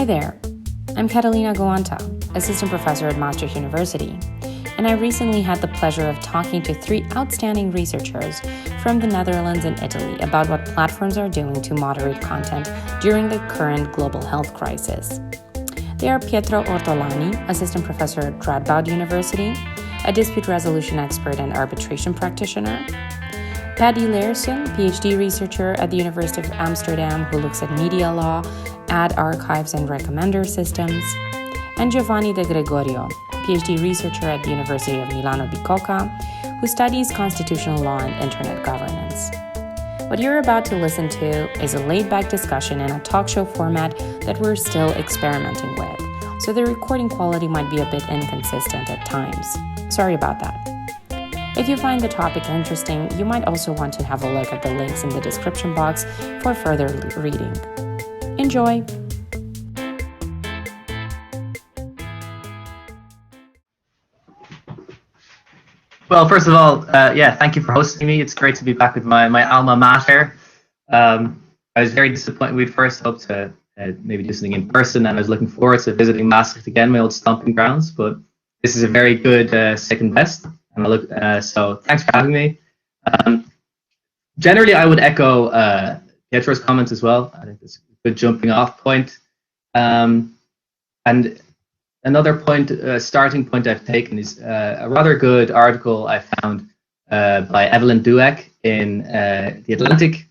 Hi there, I'm Catalina Guanta, Assistant Professor at Maastricht University, and I recently had the pleasure of talking to three outstanding researchers from the Netherlands and Italy about what platforms are doing to moderate content during the current global health crisis. They are Pietro Ortolani, Assistant Professor at Radboud University, a dispute resolution expert and arbitration practitioner, Paddy Leersen, PhD researcher at the University of Amsterdam who looks at media law, ad archives and recommender systems, and Giovanni De Gregorio, PhD researcher at the University of Milano Bicocca, who studies constitutional law and internet governance. What you're about to listen to is a laid-back discussion in a talk show format that we're still experimenting with, so the recording quality might be a bit inconsistent at times. Sorry about that. If you find the topic interesting, you might also want to have a look at the links in the description box for further reading. Enjoy! Well, first of all, thank you for hosting me. It's great to be back with my alma mater. I was very disappointed. We'd first hoped to maybe do something in person, and I was looking forward to visiting Maastricht again, my old stomping grounds. But this is a very good second best, and so thanks for having me. Generally, I would echo Pietro's comments as well. I think it's a good jumping off point. And another point, starting point I've taken is a rather good article I found by Evelyn Dueck in The Atlantic,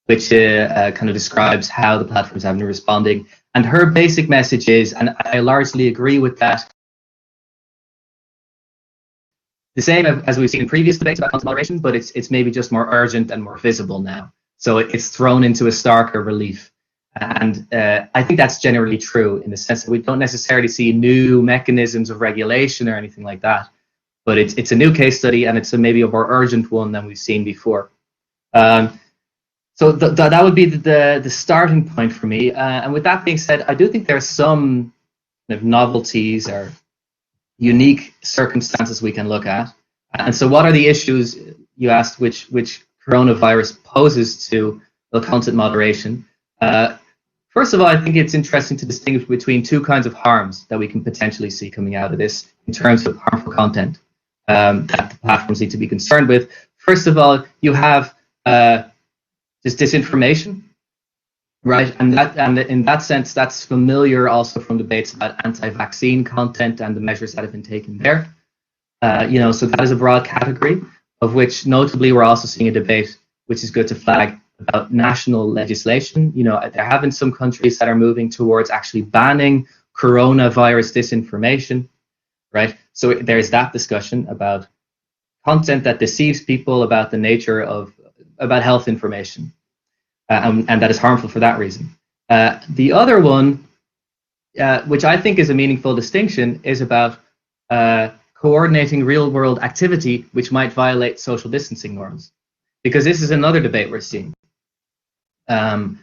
which kind of describes how the platforms have been responding. And her basic message is, and I largely agree with that, the same as we've seen in previous debates about content moderation, but it's maybe just more urgent and more visible now. So it's thrown into a starker relief. And I think that's generally true in the sense that we don't necessarily see new mechanisms of regulation or anything like that. But it's a new case study, and it's maybe a more urgent one than we've seen before. So that would be the starting point for me. And with that being said, I do think there are some kind of novelties or unique circumstances we can look at. And so what are the issues, you asked, which coronavirus poses to content moderation? First of all, I think it's interesting to distinguish between two kinds of harms that we can potentially see coming out of this in terms of harmful content that the platforms need to be concerned with. First of all, you have this disinformation, right? And in that sense, that's familiar also from debates about anti-vaccine content and the measures that have been taken there. So that is a broad category, of which notably we're also seeing a debate, which is good to flag, about national legislation. There have been some countries that are moving towards actually banning coronavirus disinformation, right? So there's that discussion about content that deceives people about the nature about health information, and that is harmful for that reason. The other one, which I think is a meaningful distinction, is about coordinating real-world activity which might violate social distancing norms, because this is another debate we're seeing. So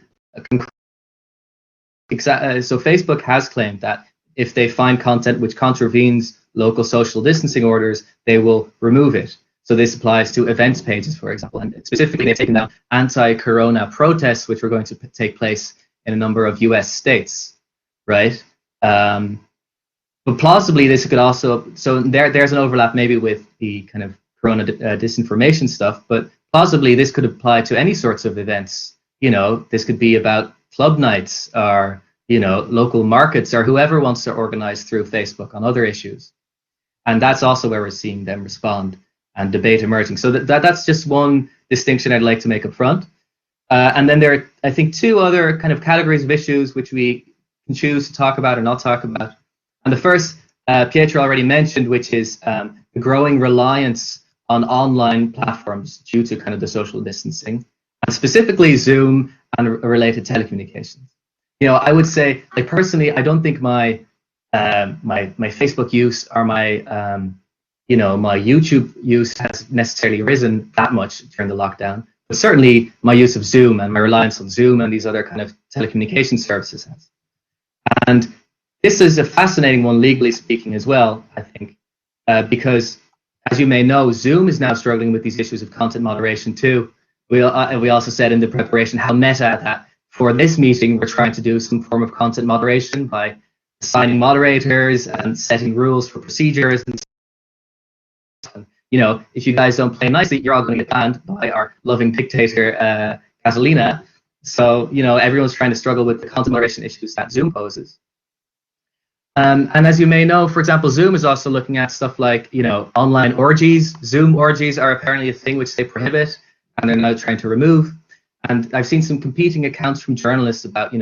Facebook has claimed that if they find content which contravenes local social distancing orders, they will remove it. So this applies to events pages, for example, and specifically they've taken down anti-corona protests, which were going to take place in a number of US states, right? But plausibly this could also, so there's an overlap maybe with the kind of corona disinformation stuff, but plausibly this could apply to any sorts of events. This could be about club nights or, local markets or whoever wants to organize through Facebook on other issues. And that's also where we're seeing them respond and debate emerging. So that's just one distinction I'd like to make up front. And then there are, I think, two other kind of categories of issues which we can choose to talk about or not talk about. And the first, Pietro already mentioned, which is the growing reliance on online platforms due to kind of the social distancing, and specifically Zoom and related telecommunications. I would say, like, personally, I don't think my Facebook use or my my YouTube use has necessarily risen that much during the lockdown, but certainly my use of Zoom and my reliance on Zoom and these other kind of telecommunication services has. And this is a fascinating one, legally speaking, as well, I think, because, as you may know, Zoom is now struggling with these issues of content moderation too. We also said in the preparation how meta that for this meeting, we're trying to do some form of content moderation by assigning moderators and setting rules for procedures. And, if you guys don't play nicely, you're all going to get banned by our loving dictator, Catalina. So, everyone's trying to struggle with the content moderation issues that Zoom poses. And as you may know, for example, Zoom is also looking at stuff like, online orgies. Zoom orgies are apparently a thing which they prohibit, and they're now trying to remove. And I've seen some competing accounts from journalists about,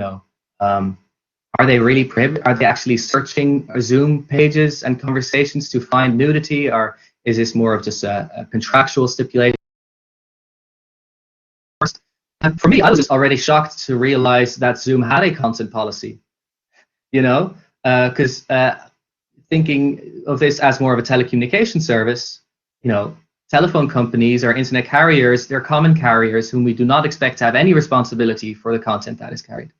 are they really prohibited? Are they actually searching Zoom pages and conversations to find nudity, or is this more of just a contractual stipulation? And for me, I was just already shocked to realize that Zoom had a content policy, because thinking of this as more of a telecommunication service, telephone companies or internet carriers, they're common carriers whom we do not expect to have any responsibility for the content that is carried.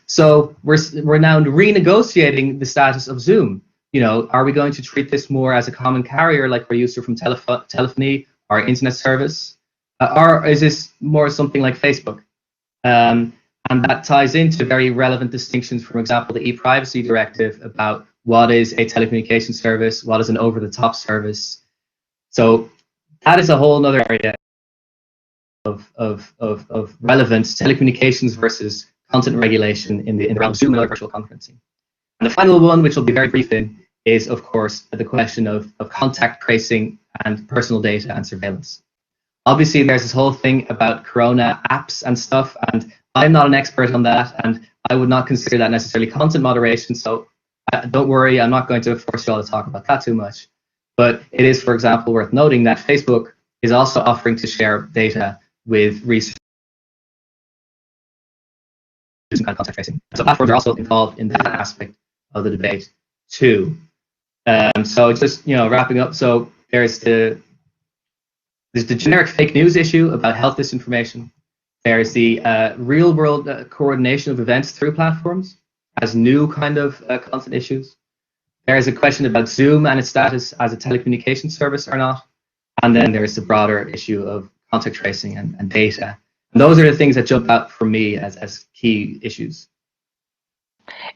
So we're now renegotiating the status of Zoom. Are we going to treat this more as a common carrier like we're used to from telephony or internet service? Or is this more something like Facebook? And that ties into very relevant distinctions, for example, the e-privacy directive about what is a telecommunication service, what is an over-the-top service. So that is a whole other area of relevance, telecommunications versus content regulation in the realm of Zoom and virtual conferencing. And the final one, which will be very brief in, is of course the question of contact tracing and personal data and surveillance. Obviously, there's this whole thing about Corona apps and stuff, and I'm not an expert on that, and I would not consider that necessarily content moderation. So don't worry, I'm not going to force you all to talk about that too much. But it is, for example, worth noting that Facebook is also offering to share data with research and contact tracing. So platforms are also involved in that aspect of the debate too. So just wrapping up. So there's the generic fake news issue about health disinformation. There's the real world coordination of events through platforms as new kind of content issues. There's a question about Zoom and its status as a telecommunication service or not. And then there's the broader issue of contact tracing and data. And those are the things that jump out for me as key issues.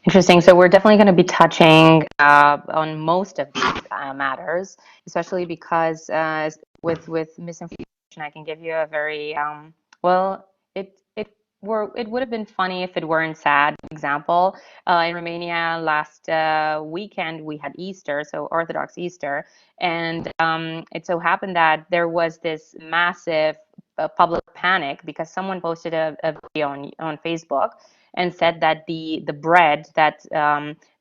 Interesting. So we're definitely going to be touching on most of these matters, especially because with misinformation, I can give you a very it would have been funny if it weren't sad. Example, in Romania last weekend we had Easter, so Orthodox Easter, and it so happened that there was this massive public panic because someone posted a video on Facebook and said that the bread that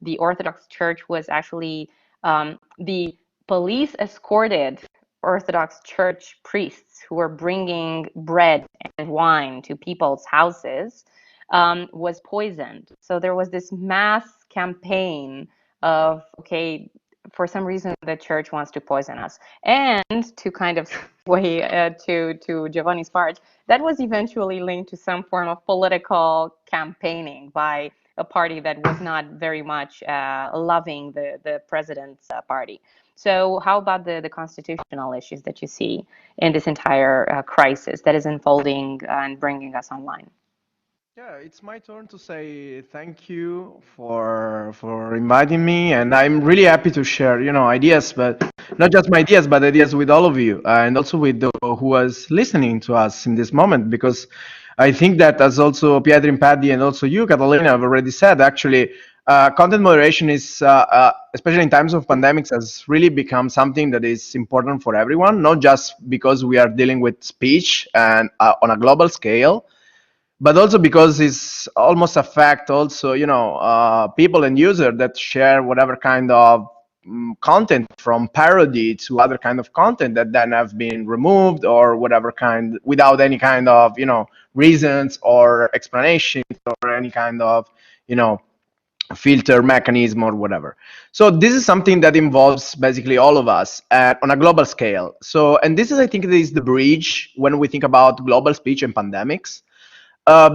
the Orthodox Church was actually the police escorted Orthodox Church priests who were bringing bread and wine to people's houses was poisoned. So there was this mass campaign of, okay, for some reason the church wants to poison us. And to kind of way to Giovanni's part, that was eventually linked to some form of political campaigning by a party that was not very much loving the president's party. So how about the constitutional issues that you see in this entire crisis that is unfolding and bringing us online? Yeah, it's my turn to say thank you for inviting me, and I'm really happy to share, ideas, but not just my ideas, but ideas with all of you, and also with who was listening to us in this moment, because I think that, as also Pietro and Paddy and also you, Catalina, have already said, actually, content moderation is, especially in times of pandemics, has really become something that is important for everyone, not just because we are dealing with speech and on a global scale, but also because it's almost affect also, people and users that share whatever kind of content, from parody to other kind of content that then have been removed or whatever kind, without any kind of, reasons or explanations or any kind of, filter mechanism or whatever. So this is something that involves basically all of us on a global scale. So, and this is, I think, is the bridge when we think about global speech and pandemics.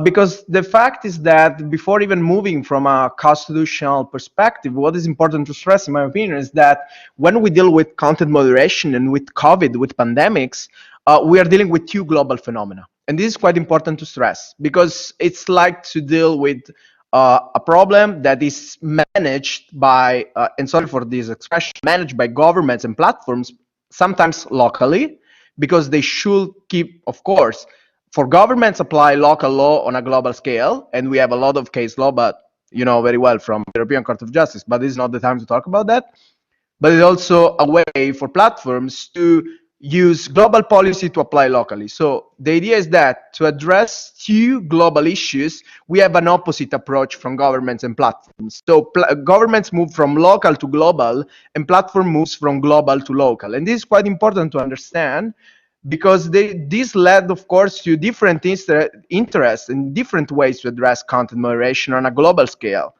Because the fact is that before even moving from a constitutional perspective, what is important to stress, in my opinion, is that when we deal with content moderation and with COVID, with pandemics, we are dealing with two global phenomena. And this is quite important to stress, because it's like to deal with a problem that is managed by, and sorry for this expression, managed by governments and platforms, sometimes locally, because they should keep, of course, for governments apply local law on a global scale, and we have a lot of case law, but you know very well from European Court of Justice, but this is not the time to talk about that. But it's also a way for platforms to use global policy to apply locally. So the idea is that to address two global issues, we have an opposite approach from governments and platforms. So governments move from local to global, and platform moves from global to local. And this is quite important to understand, because this led, of course, to different interests and different ways to address content moderation on a global scale.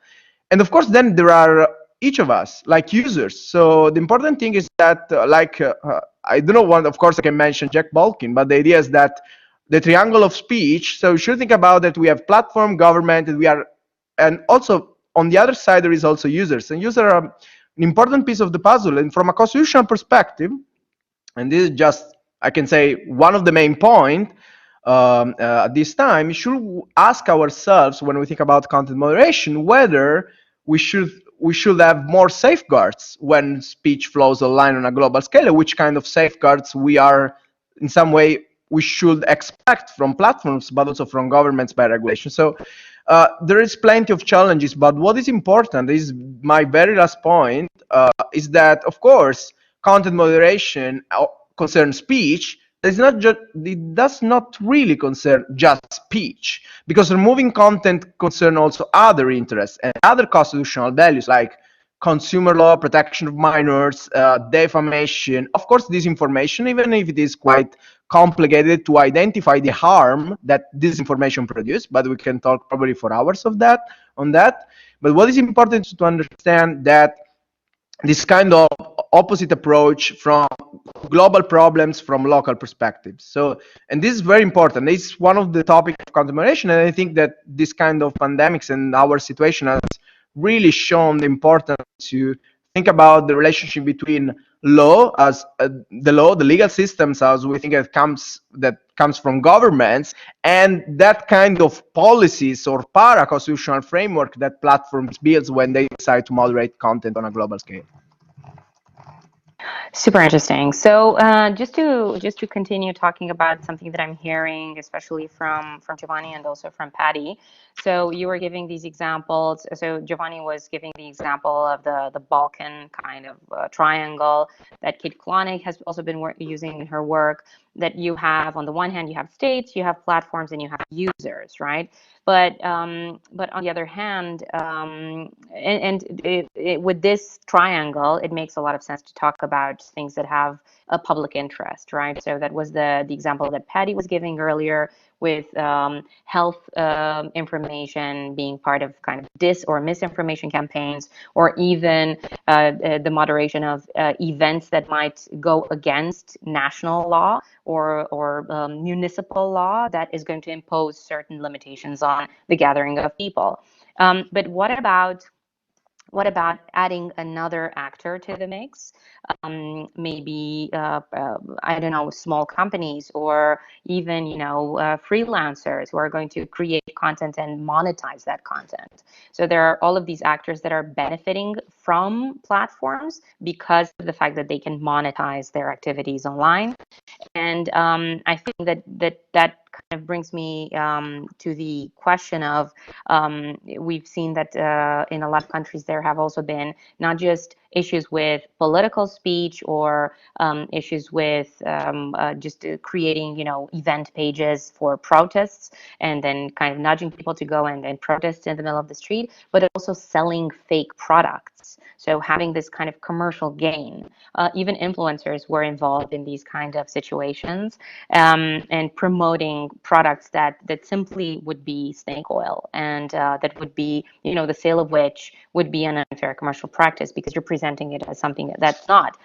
And of course, then there are each of us, like users. So the important thing is that, I don't know what, of course, I can mention Jack Balkin, but the idea is that the triangle of speech. So you should think about that we have platform, government, and also on the other side, there is also users. And users are an important piece of the puzzle. And from a constitutional perspective, and this is just, I can say, one of the main points at this time, we should ask ourselves when we think about content moderation whether we should have more safeguards when speech flows online on a global scale, which kind of safeguards we are in some way we should expect from platforms, but also from governments by regulation. So there is plenty of challenges, but what is important is my very last point, is that, of course, content moderation concerns speech. It does not really concern just speech, because removing content concerns also other interests and other constitutional values like consumer law, protection of minors, defamation, of course, disinformation, even if it is quite complicated to identify the harm that disinformation produces, but we can talk probably for hours on that. But what is important to understand that this kind of opposite approach from global problems from local perspectives. So, and this is very important. It's one of the topics of content moderation, and I think that this kind of pandemics and our situation has really shown the importance to think about the relationship between law as the legal systems as we think that comes from governments, and that kind of policies or para-constitutional framework that platforms builds when they decide to moderate content on a global scale. Super interesting. So just to continue talking about something that I'm hearing, especially from Giovanni and also from Patty. So you were giving these examples. So Giovanni was giving the example of the Balkan kind of triangle that Kate Klonick has also been using in her work. That you have, on the one hand, you have states, you have platforms, and you have users, right? But on the other hand, with this triangle, it makes a lot of sense to talk about things that have a public interest, right? So that was the example that Patty was giving earlier, with health information being part of kind of dis or misinformation campaigns, or even the moderation of events that might go against national law or municipal law that is going to impose certain limitations on the gathering of people. But what about adding another actor to the mix? Maybe I don't know, small companies, or even freelancers who are going to create content and monetize that content. So there are all of these actors that are benefiting from platforms because of the fact that they can monetize their activities online. And I think that kind of brings me to the question of, we've seen that in a lot of countries there have also been not just issues with political speech or issues with just creating, event pages for protests and then kind of nudging people to go and protest in the middle of the street, but also selling fake products. So having this kind of commercial gain. Even influencers were involved in these kind of situations, and promoting products that simply would be snake oil, and that would be, the sale of which would be an unfair commercial practice because you're presenting it as something that's not.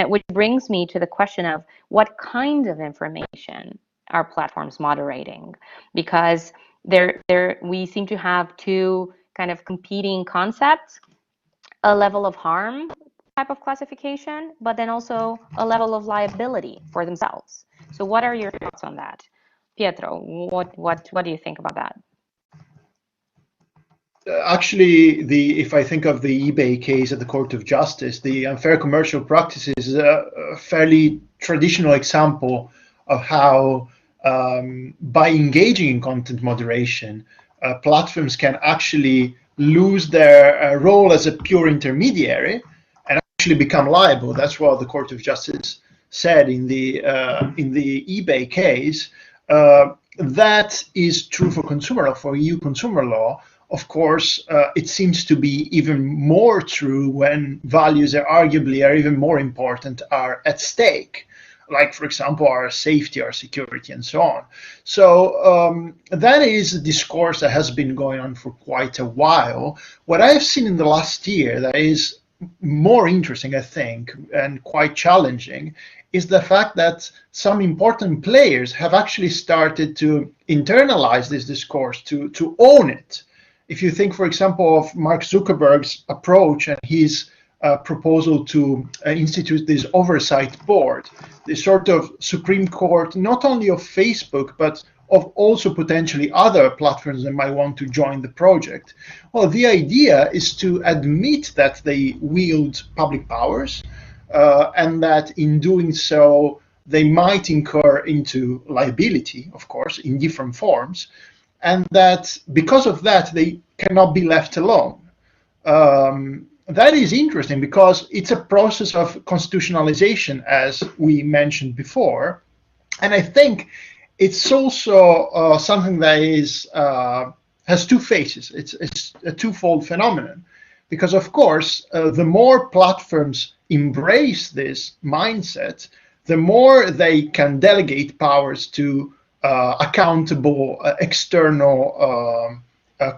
Which brings me to the question of what kind of information are platforms moderating? Because we seem to have two kind of competing concepts: a level of harm type of classification, but then also a level of liability for themselves. So what are your thoughts on that? Pietro, what do you think about that? Actually, if I think of the eBay case at the Court of Justice, the unfair commercial practices is a fairly traditional example of how, by engaging in content moderation, platforms can actually lose their role as a pure intermediary and actually become liable. That's what the Court of Justice said in the eBay case. That is true for consumer law, for EU consumer law. Of course, it seems to be even more true when values are even more important are at stake, like, for example, our safety, our security, and so on. So that is a discourse that has been going on for quite a while. What I've seen in the last year that is more interesting, I think, and quite challenging, is the fact that some important players have actually started to internalize this discourse, to own it. If you think, for example, of Mark Zuckerberg's approach and his proposal to institute this oversight board, this sort of Supreme Court, not only of Facebook, but of also potentially other platforms that might want to join the project. Well, the idea is to admit that they wield public powers and that in doing so, they might incur into liability, of course, in different forms, and that because of that, they cannot be left alone. That is interesting because it's a process of constitutionalization, as we mentioned before. And I think it's also something that is has two faces. It's a twofold phenomenon. Because, of course, the more platforms embrace this mindset, the more they can delegate powers to accountable external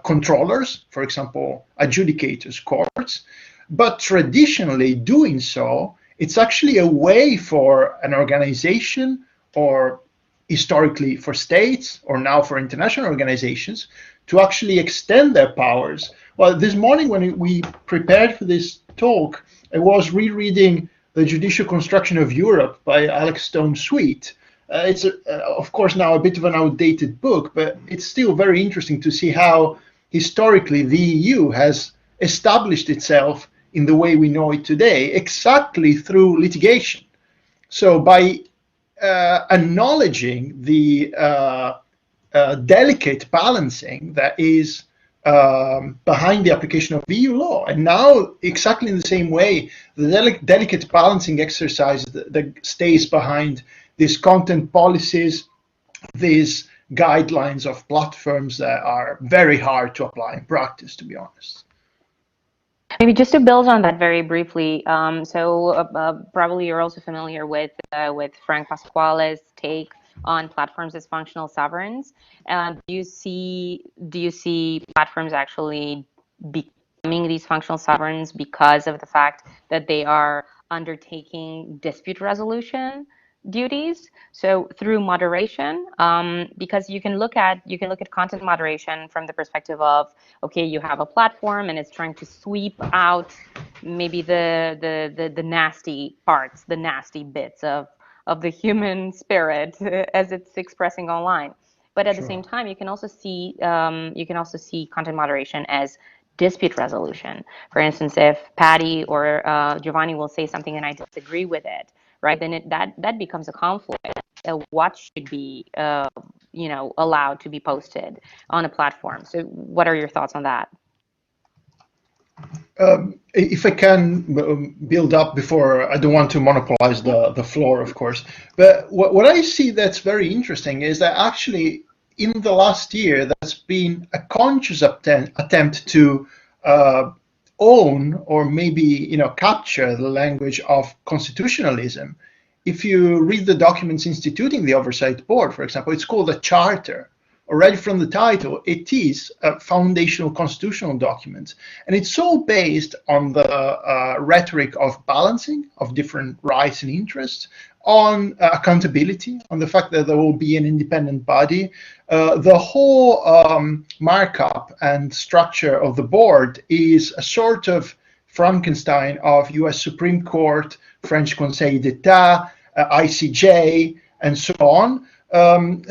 controllers, for example, adjudicators, courts. But traditionally doing so, it's actually a way for an organization, or historically for states, or now for international organizations, to actually extend their powers. Well, this morning when we prepared for this talk, I was rereading The Judicial Construction of Europe by Alex Stone Sweet. It's, of course, now a bit of an outdated book, but it's still very interesting to see how historically the EU has established itself in the way we know it today, exactly through litigation. So by acknowledging the delicate balancing that is behind the application of EU law, and now exactly in the same way, the delicate balancing exercise that stays behind these content policies, these guidelines of platforms that are very hard to apply in practice, to be honest. Maybe just to build on that very briefly, probably you're also familiar with Frank Pasquale's take on platforms as functional sovereigns. Do you see platforms actually becoming these functional sovereigns because of the fact that they are undertaking dispute resolution duties? So through moderation, because you can look at content moderation from the perspective of, okay, you have a platform and it's trying to sweep out maybe the nasty parts, the nasty bits of the human spirit as it's expressing online. But at the same time, you can also see content moderation as dispute resolution. For instance, if Patty or Giovanni will say something and I disagree with it, right? Then that becomes a conflict. What should be allowed to be posted on a platform? So, what are your thoughts on that? If I can build up before, I don't want to monopolize the floor, of course. But what I see that's very interesting is that actually in the last year, there's been a conscious attempt to own or maybe capture the language of constitutionalism. If you read the documents instituting the oversight board, for example, it's called a charter. Already from the title, it is a foundational constitutional document, and it's all based on the rhetoric of balancing of different rights and interests, on accountability, on the fact that there will be an independent body. The whole markup and structure of the board is a sort of Frankenstein of US Supreme Court, French Conseil d'Etat, ICJ, and so on. I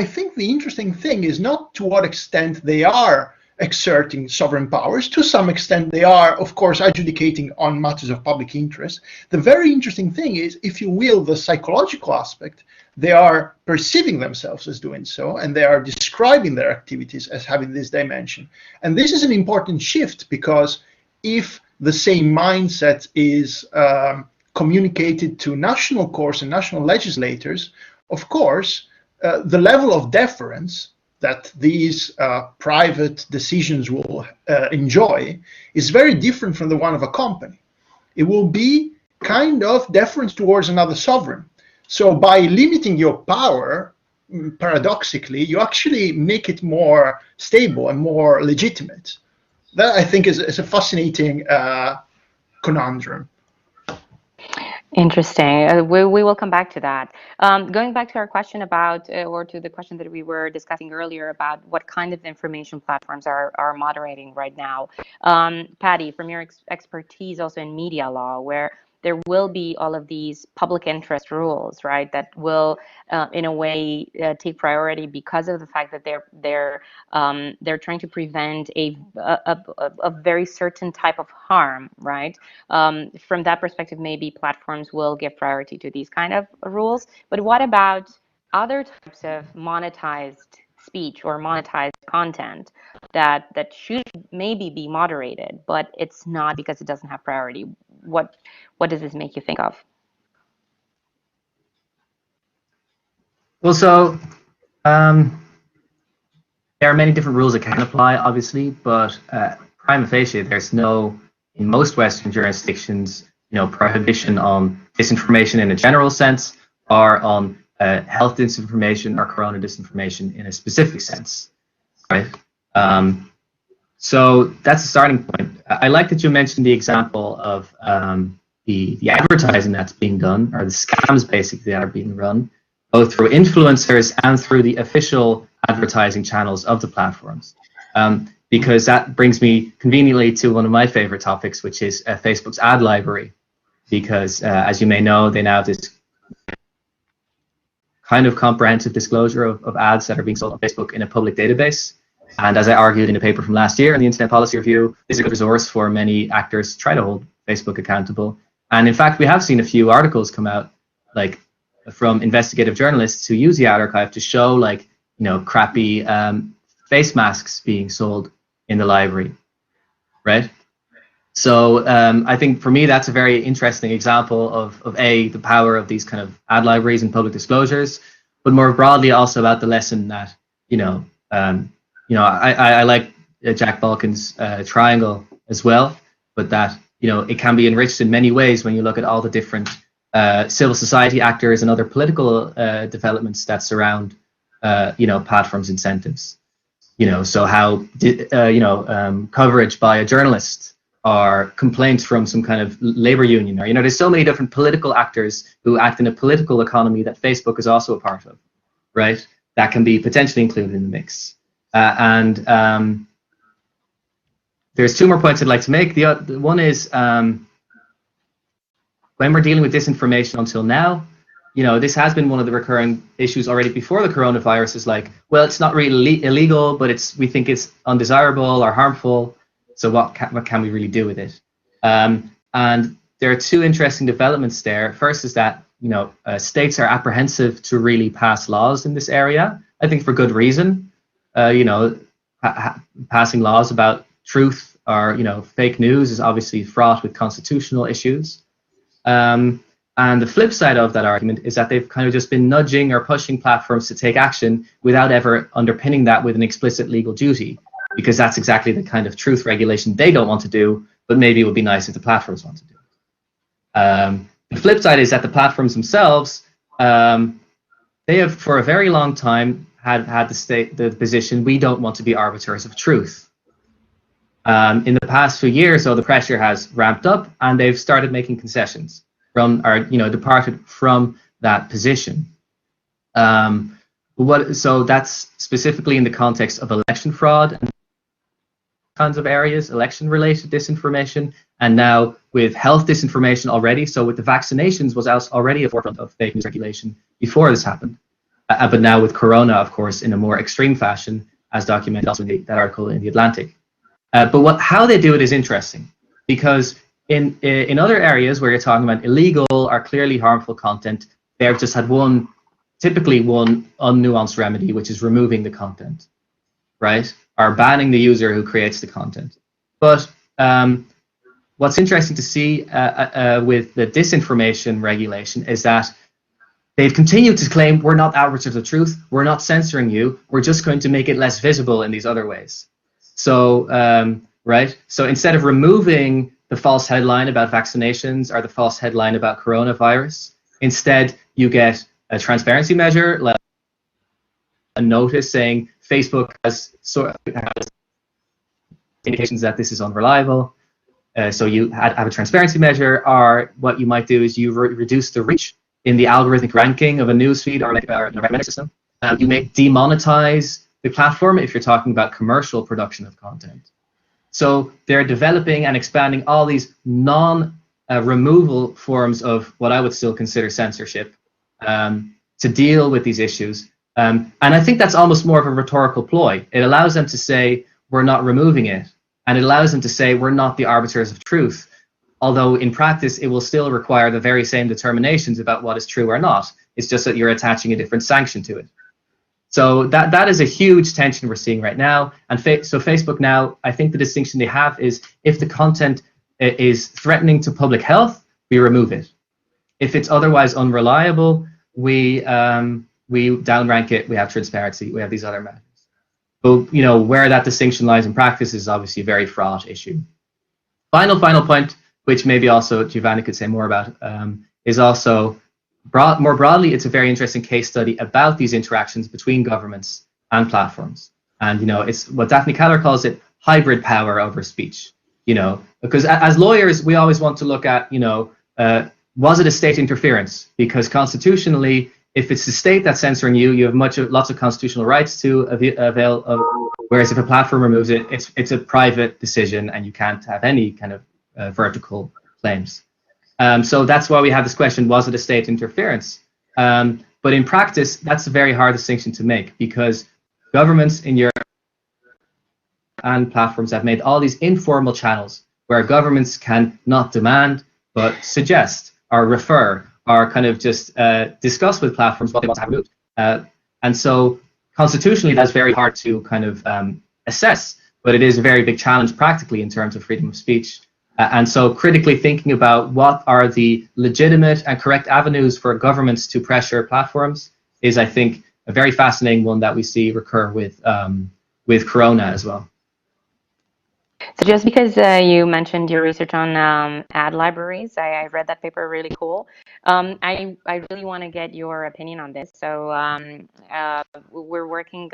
think the interesting thing is not to what extent they are exerting sovereign powers. To some extent, they are, of course, adjudicating on matters of public interest. The very interesting thing is, if you will, the psychological aspect. They are perceiving themselves as doing so, and they are describing their activities as having this dimension. And this is an important shift, because if the same mindset is communicated to national courts and national legislators, of course, the level of deference that these private decisions will enjoy is very different from the one of a company. It will be kind of deference towards another sovereign. So by limiting your power, paradoxically, you actually make it more stable and more legitimate. That, I think, is a fascinating conundrum. Interesting. We will come back to that. Going back to our question about, or to the question that we were discussing earlier about what kind of information platforms are moderating right now. Patty, from your expertise also in media law, where there will be all of these public interest rules, right, that will, in a way, take priority because of the fact that they're trying to prevent a very certain type of harm, right? From that perspective, maybe platforms will give priority to these kind of rules. But what about other types of monetized speech or monetized content that should maybe be moderated, but it's not because it doesn't have priority? What does this make you think of? Well, so there are many different rules that can apply, obviously, but prima facie, there's no, in most Western jurisdictions, prohibition on disinformation in a general sense, or on health disinformation or corona disinformation in a specific sense, right? So that's a starting point. I like that you mentioned the example of the advertising that's being done, or the scams basically that are being run, both through influencers and through the official advertising channels of the platforms. Because that brings me conveniently to one of my favorite topics, which is Facebook's ad library. Because as you may know, they now have this kind of comprehensive disclosure of ads that are being sold on Facebook in a public database. And as I argued in a paper from last year in the Internet Policy Review, this is a good resource for many actors to try to hold Facebook accountable. And in fact, we have seen a few articles come out, like from investigative journalists who use the ad archive to show, like, crappy face masks being sold in the library, right? So I think for me, that's a very interesting example of the power of these kind of ad libraries and public disclosures, but more broadly also about the lesson that, I like Jack Balkin's triangle as well, but that, it can be enriched in many ways when you look at all the different civil society actors and other political developments that surround, platforms' incentives. So how, coverage by a journalist or complaints from some kind of labor union, or, there's so many different political actors who act in a political economy that Facebook is also a part of, right? That can be potentially included in the mix. There's two more points I'd like to make. The one is when we're dealing with disinformation until now, this has been one of the recurring issues already before the coronavirus. Is like, well, it's not really illegal, but we think it's undesirable or harmful. So what can we really do with it? And there are two interesting developments there. First is that states are apprehensive to really pass laws in this area. I think for good reason. Passing laws about truth or fake news is obviously fraught with constitutional issues. And the flip side of that argument is that they've kind of just been nudging or pushing platforms to take action without ever underpinning that with an explicit legal duty, because that's exactly the kind of truth regulation they don't want to do, but maybe it would be nice if the platforms want to do. The flip side is that the platforms themselves, they have for a very long time had the position, we don't want to be arbiters of truth. In the past few years, though, the pressure has ramped up and they've started making concessions departed from that position. So that's specifically in the context of election fraud. And kinds of areas, election-related disinformation, and now with health disinformation already. So with the vaccinations was already a forefront of fake news regulation before this happened. But now with Corona, of course, in a more extreme fashion, as documented also in that article in The Atlantic. But how they do it is interesting, because in other areas where you're talking about illegal or clearly harmful content, they've just had typically one unnuanced remedy, which is removing the content, right? Or banning the user who creates the content. But what's interesting to see with the disinformation regulation is that they've continued to claim, we're not arbiters of truth, we're not censoring you, we're just going to make it less visible in these other ways. So, right? So instead of removing the false headline about vaccinations or the false headline about coronavirus, instead you get a transparency measure, like a notice saying Facebook has indications that this is unreliable. So you have a transparency measure, or what you might do is you reduce the reach in the algorithmic ranking of a newsfeed or a recommender system. You may demonetize the platform if you're talking about commercial production of content. So they're developing and expanding all these non-removal forms of what I would still consider censorship to deal with these issues. And I think that's almost more of a rhetorical ploy. It allows them to say, we're not removing it. And it allows them to say, we're not the arbiters of truth. Although in practice, it will still require the very same determinations about what is true or not. It's just that you're attaching a different sanction to it. So that is a huge tension we're seeing right now. And so Facebook now, I think the distinction they have is if the content is threatening to public health, we remove it. If it's otherwise unreliable, we downrank it, we have transparency, we have these other methods. But where that distinction lies in practice is obviously a very fraught issue. Final point, which maybe also Giovanni could say more about, is also more broadly, it's a very interesting case study about these interactions between governments and platforms. And it's what Daphne Keller calls it hybrid power over speech. Because as lawyers, we always want to look at, was it a state interference? Because constitutionally, if it's the state that's censoring you, you have lots of constitutional rights to avail of. Whereas if a platform removes it, it's a private decision, and you can't have any kind of vertical claims. So that's why we have this question: was it a state interference? But in practice, that's a very hard distinction to make, because governments in Europe and platforms have made all these informal channels where governments can not demand but suggest or refer or kind of just discuss with platforms what they want to have removed. And so constitutionally, that's very hard to kind of assess, but it is a very big challenge practically in terms of freedom of speech. And so critically thinking about what are the legitimate and correct avenues for governments to pressure platforms is, I think, a very fascinating one that we see recur with Corona as well. So just because you mentioned your research on ad libraries, I read that paper, really cool. I really want to get your opinion on this. So we're working,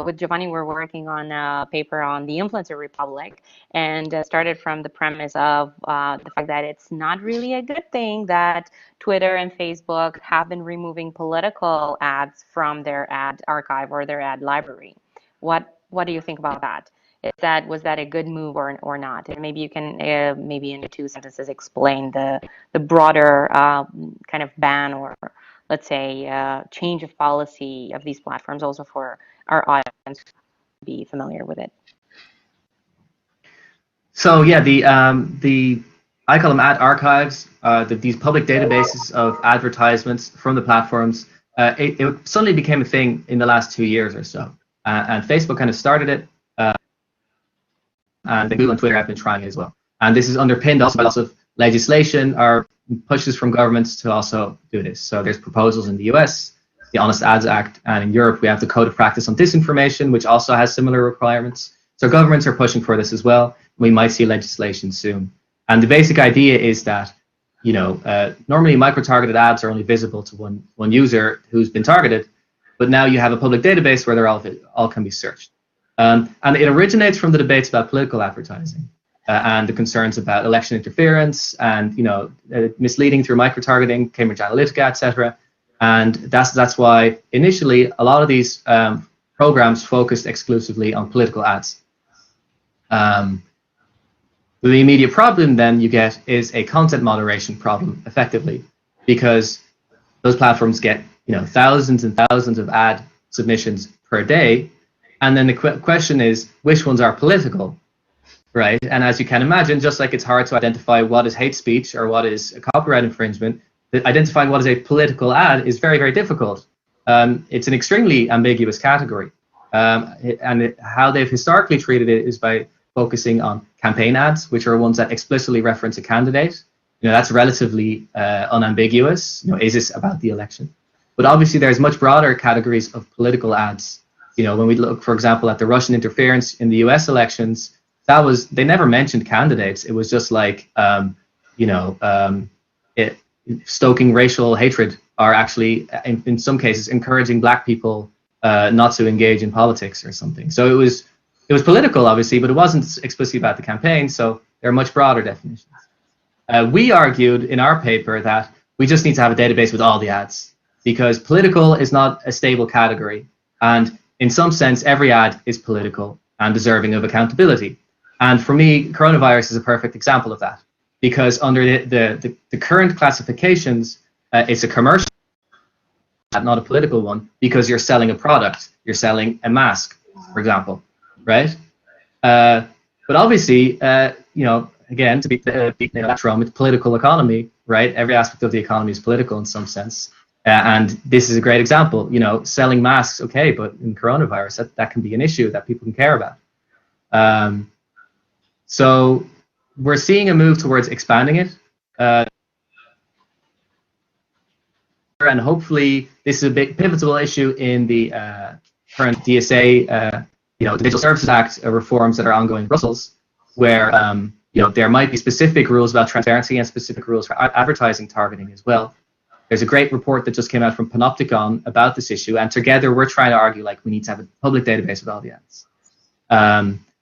with Giovanni, we're working on a paper on the Influencer Republic, and started from the premise of the fact that it's not really a good thing that Twitter and Facebook have been removing political ads from their ad archive or their ad library. What do you think about that? Was that a good move or not? And maybe you can maybe in 2 sentences explain the broader kind of ban, or let's say change of policy of these platforms, also for our audience to be familiar with it. So yeah, the I call them ad archives, these public databases of advertisements from the platforms. It suddenly became a thing in the last 2 years or so, and Facebook kind of started it. And Google and Twitter have been trying it as well. And this is underpinned also by lots of legislation or pushes from governments to also do this. So there's proposals in the US, the Honest Ads Act, and in Europe we have the Code of Practice on Disinformation, which also has similar requirements. So governments are pushing for this as well. We might see legislation soon. And the basic idea is that, normally micro-targeted ads are only visible to one user who's been targeted, but now you have a public database where they're all can be searched. And it originates from the debates about political advertising and the concerns about election interference and misleading through micro-targeting, Cambridge Analytica, etc. And that's why initially a lot of these programs focused exclusively on political ads. Um, the immediate problem then you get is a content moderation problem, effectively, because those platforms get thousands and thousands of ad submissions per day, and then the question is which ones are political, right? And as you can imagine, just like it's hard to identify what is hate speech or what is a copyright infringement, identifying what is a political ad is very, very difficult. It's an extremely ambiguous category, how they've historically treated it is by focusing on campaign ads, which are ones that explicitly reference a candidate. That's relatively unambiguous. Is this about the election? But obviously, there's much broader categories of political ads. When we look, for example, at the Russian interference in the U.S. elections, they never mentioned candidates. It was just like, stoking racial hatred, are actually, in some cases, encouraging black people not to engage in politics or something. So it was political, obviously, but it wasn't explicitly about the campaign. So there are much broader definitions. We argued in our paper that we just need to have a database with all the ads, because political is not a stable category. And in some sense, every ad is political and deserving of accountability. And for me, coronavirus is a perfect example of that, because under the current classifications, it's a commercial ad, not a political one, because you're selling a product, you're selling a mask, for example, right? But obviously, again, to be that drum, it's political economy, right? Every aspect of the economy is political in some sense. And this is a great example. Selling masks, okay, but in coronavirus, that can be an issue that people can care about. So we're seeing a move towards expanding it. And hopefully this is a big pivotal issue in the current DSA, the Digital Services Act reforms that are ongoing in Brussels, where there might be specific rules about transparency and specific rules for advertising targeting as well. There's a great report that just came out from Panopticon about this issue, and together we're trying to argue we need to have a public database with all the ads.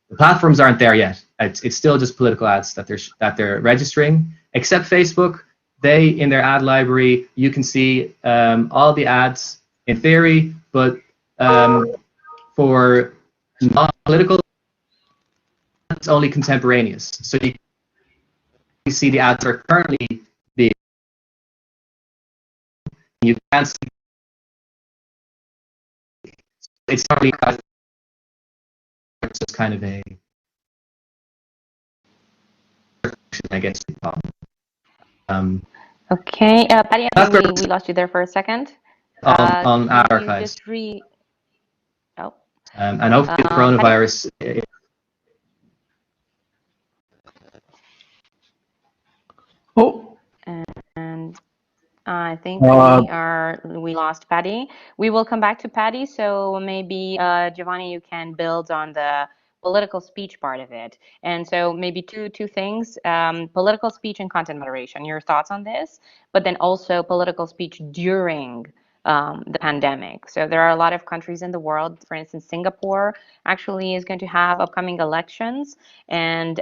The platforms aren't there yet. It's still just political ads that they're registering, except Facebook. They, in their ad library, you can see all the ads in theory, but for non-political, it's only contemporaneous. So you see the ads are currently being. You can't see. It's probably just kind of a, I guess. Okay, Patty, I think we lost you there for a second. On our archives. And hopefully the coronavirus. And I think we lost Patty. We will come back to Patty. So maybe Giovanni, you can build on the political speech part of it. And so maybe two things, political speech and content moderation, your thoughts on this, but then also political speech during the pandemic. So there are a lot of countries in the world, for instance, Singapore actually is going to have upcoming elections. And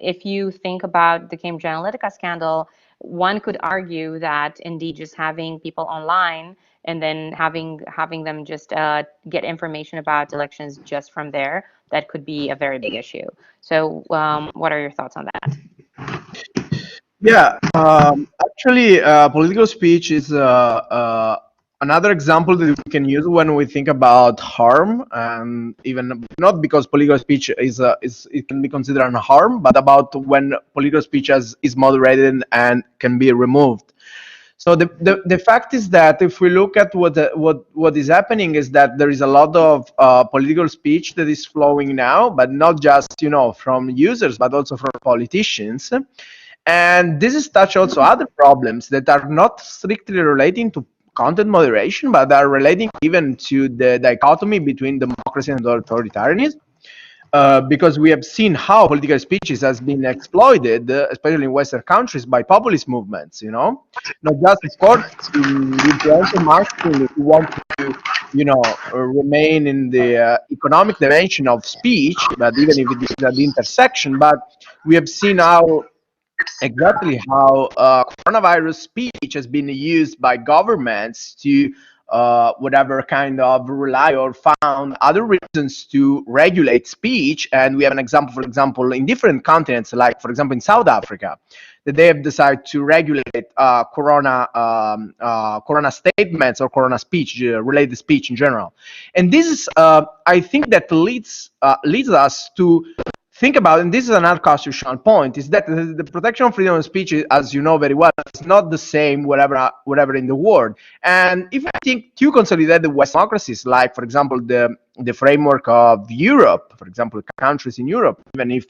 if you think about the Cambridge Analytica scandal, one could argue that indeed just having people online and then having them just get information about elections just from there, that could be a very big issue. So what are your thoughts on that? Yeah, actually, political speech is another example that we can use when we think about harm, and even not because political speech it can be considered a harm, but about when political speech is moderated and can be removed. So the fact is that if we look at what is happening is that there is a lot of political speech that is flowing now, but not just from users, but also from politicians. And this is touch also other problems that are not strictly relating to content moderation, but are relating even to the dichotomy between democracy and authoritarianism. Because we have seen how political speeches has been exploited, especially in Western countries, by populist movements. Not just, of course, in the influential marketing if you want to, remain in the economic dimension of speech, but even if it is at the intersection. But we have seen exactly how coronavirus speech has been used by governments to whatever kind of rely or found other reasons to regulate speech. And we have an example, for example, in different continents, like for example in South Africa, that they have decided to regulate corona statements or corona speech, related speech in general. And this is, I think, that leads us to think about, and this is another constitutional point, is that the protection of freedom of speech, as you know very well, is not the same wherever in the world. And if I think to consolidate the West democracies, like for example the framework of Europe, for example countries in Europe, even if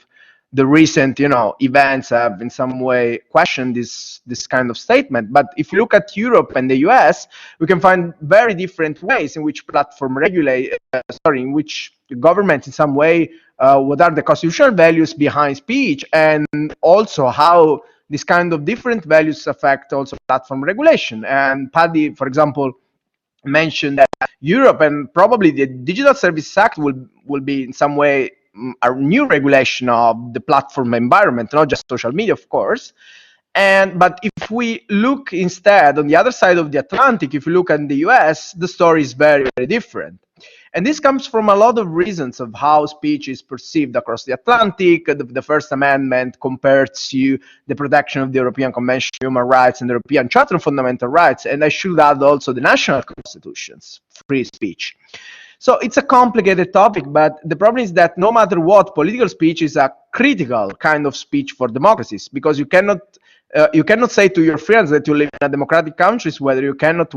the recent events have in some way questioned this kind of statement, but if you look at Europe and the US, we can find very different ways in which platform in which the government in some way, what are the constitutional values behind speech, and also how this kind of different values affect also platform regulation. And Paddy, for example, mentioned that Europe and probably the Digital Services Act will be in some way a new regulation of the platform environment, not just social media, of course. But if we look instead on the other side of the Atlantic, if you look at the US, the story is very, very different. And this comes from a lot of reasons of how speech is perceived across the Atlantic. The First Amendment compared to the protection of the European Convention on Human Rights and the European Charter of Fundamental Rights. And I should add also the national constitutions, free speech. So it's a complicated topic, but the problem is that no matter what, political speech is a critical kind of speech for democracies, because you cannot say to your friends that you live in a democratic countries whether you cannot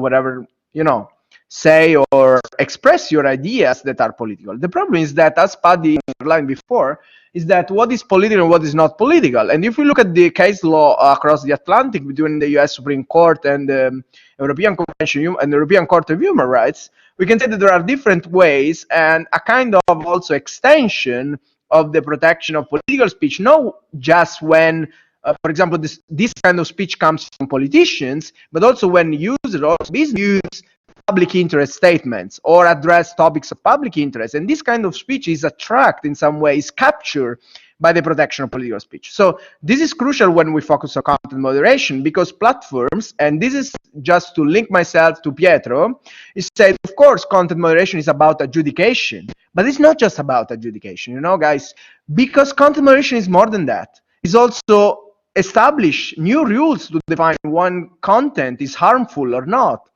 say or express your ideas that are political. The problem is that, as Paddy underlined before, is that what is political and what is not political. And if we look at the case law across the Atlantic between the US Supreme Court and the European Convention and the European Court of Human Rights, we can say that there are different ways and a kind of also extension of the protection of political speech, not just when, for example, this kind of speech comes from politicians, but also when users or business use public interest statements or address topics of public interest. And this kind of speech is attracted in some ways, captured by the protection of political speech. So this is crucial when we focus on content moderation, because platforms, and this is just to link myself to Pietro, is said, of course, content moderation is about adjudication, but it's not just about adjudication, guys, because content moderation is more than that. It's also establish new rules to define when content is harmful or not.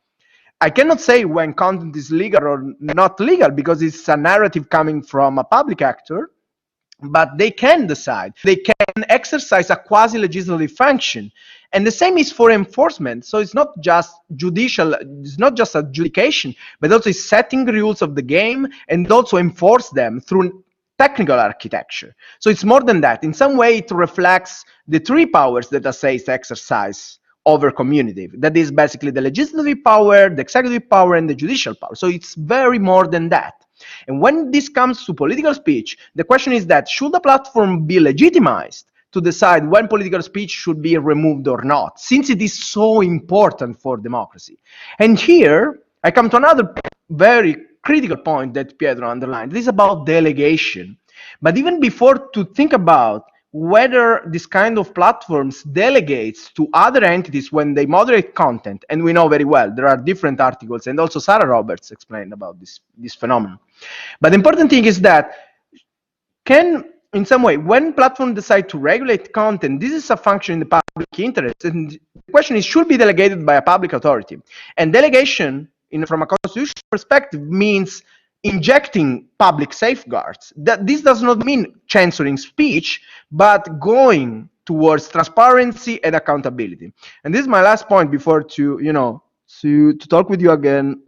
I cannot say when content is legal or not legal, because it's a narrative coming from a public actor, but they can decide. They can exercise a quasi-legislative function. And the same is for enforcement. So it's not just judicial, it's not just adjudication, but also setting rules of the game and also enforce them through technical architecture. So it's more than that. In some way, it reflects the three powers that a state exercise over community. That is basically the legislative power, the executive power, and the judicial power. So it's very more than that. And when this comes to political speech, the question is that should a platform be legitimized to decide when political speech should be removed or not, since it is so important for democracy? And here I come to another very critical point that Pietro underlined. This is about delegation. But even before to think about whether this kind of platforms delegates to other entities when they moderate content, and we know very well there are different articles, and also Sarah Roberts explained about this phenomenon. But the important thing is that in some way, when platforms decide to regulate content, this is a function in the public interest, and the question is, should be delegated by a public authority. And delegation, from a constitutional perspective, means injecting public safeguards. That this does not mean censoring speech, but going towards transparency and accountability. And this is my last point before to talk with you again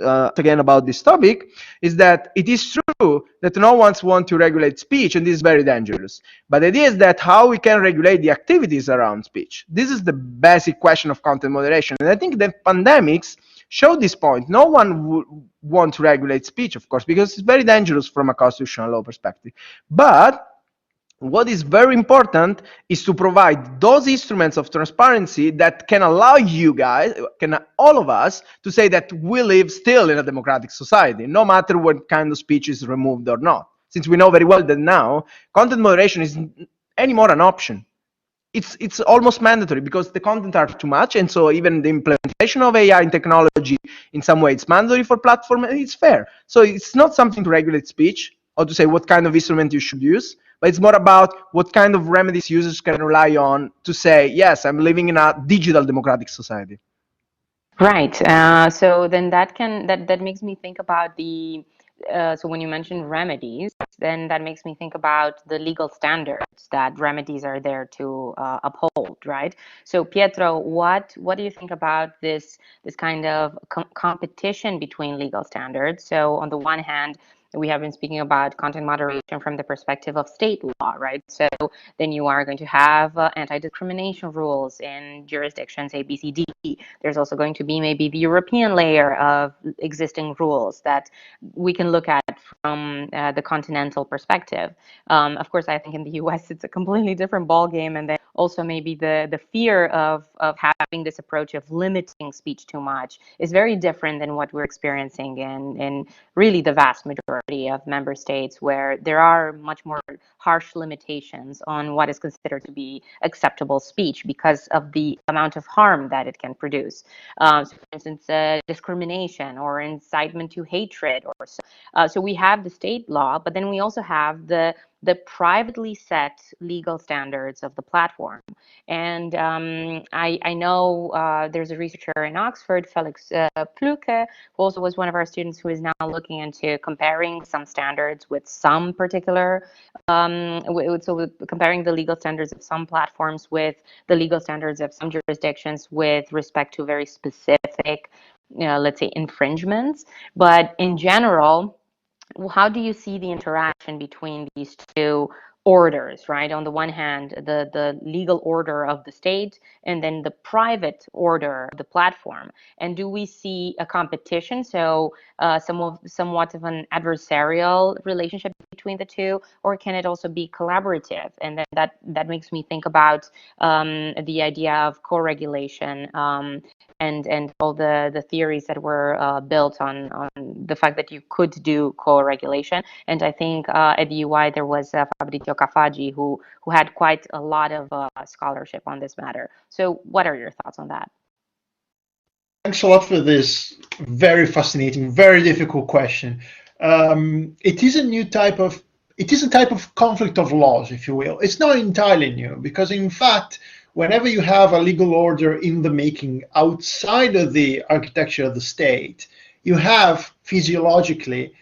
about this topic, is that it is true that no one wants to regulate speech, and this is very dangerous. But the idea is that how we can regulate the activities around speech. This is the basic question of content moderation. And I think that pandemics show this point. No one would want to regulate speech, of course, because it's very dangerous from a constitutional law perspective. But what is very important is to provide those instruments of transparency that can allow you guys, all of us, to say that we live still in a democratic society, no matter what kind of speech is removed or not. Since we know very well that now content moderation isn't anymore an option. It's almost mandatory, because the content are too much, and so even the implementation of AI and technology technology in some way it's mandatory for platform, and it's fair. So it's not something to regulate speech or to say what kind of instrument you should use, but it's more about what kind of remedies users can rely on to say, yes, I'm living in a digital democratic society. Right. So then that makes me think about the so when you mention remedies, then that makes me think about the legal standards that remedies are there to uphold, right? So Pietro, what do you think about this kind of competition between legal standards? So on the one hand, we have been speaking about content moderation from the perspective of state law, right? So then you are going to have anti-discrimination rules in jurisdictions A, B, C, D. There's also going to be maybe the European layer of existing rules that we can look at from the continental perspective. Of course, I think in the US it's a completely different ballgame, and then also maybe the fear of having this approach of limiting speech too much is very different than what we're experiencing in really the vast majority of member states, where there are much more harsh limitations on what is considered to be acceptable speech because of the amount of harm that it can produce. So for instance, discrimination or incitement to hatred, or so we have the state law, but then we also have the privately set legal standards of the platform. And I know there's a researcher in Oxford, Felix Pluke, who also was one of our students, who is now looking into comparing some standards with some particular, so comparing the legal standards of some platforms with the legal standards of some jurisdictions with respect to very specific, let's say, infringements. But in general, how do you see the interaction between these two orders, right? On the one hand, the legal order of the state, and then the private order of the platform. And do we see a competition, so somewhat of an adversarial relationship between the two, or can it also be collaborative? And then that makes me think about the idea of co-regulation, and all the theories that were built on the fact that you could do co-regulation. And I think at the UI there was Fabrizio Cafaggi who had quite a lot of scholarship on this matter. So what are your thoughts on that? Thanks a lot for this very fascinating, very difficult question. It is a type of conflict of laws, if you will. It's not entirely new, because in fact, whenever you have a legal order in the making outside of the architecture of the state, you have physiologically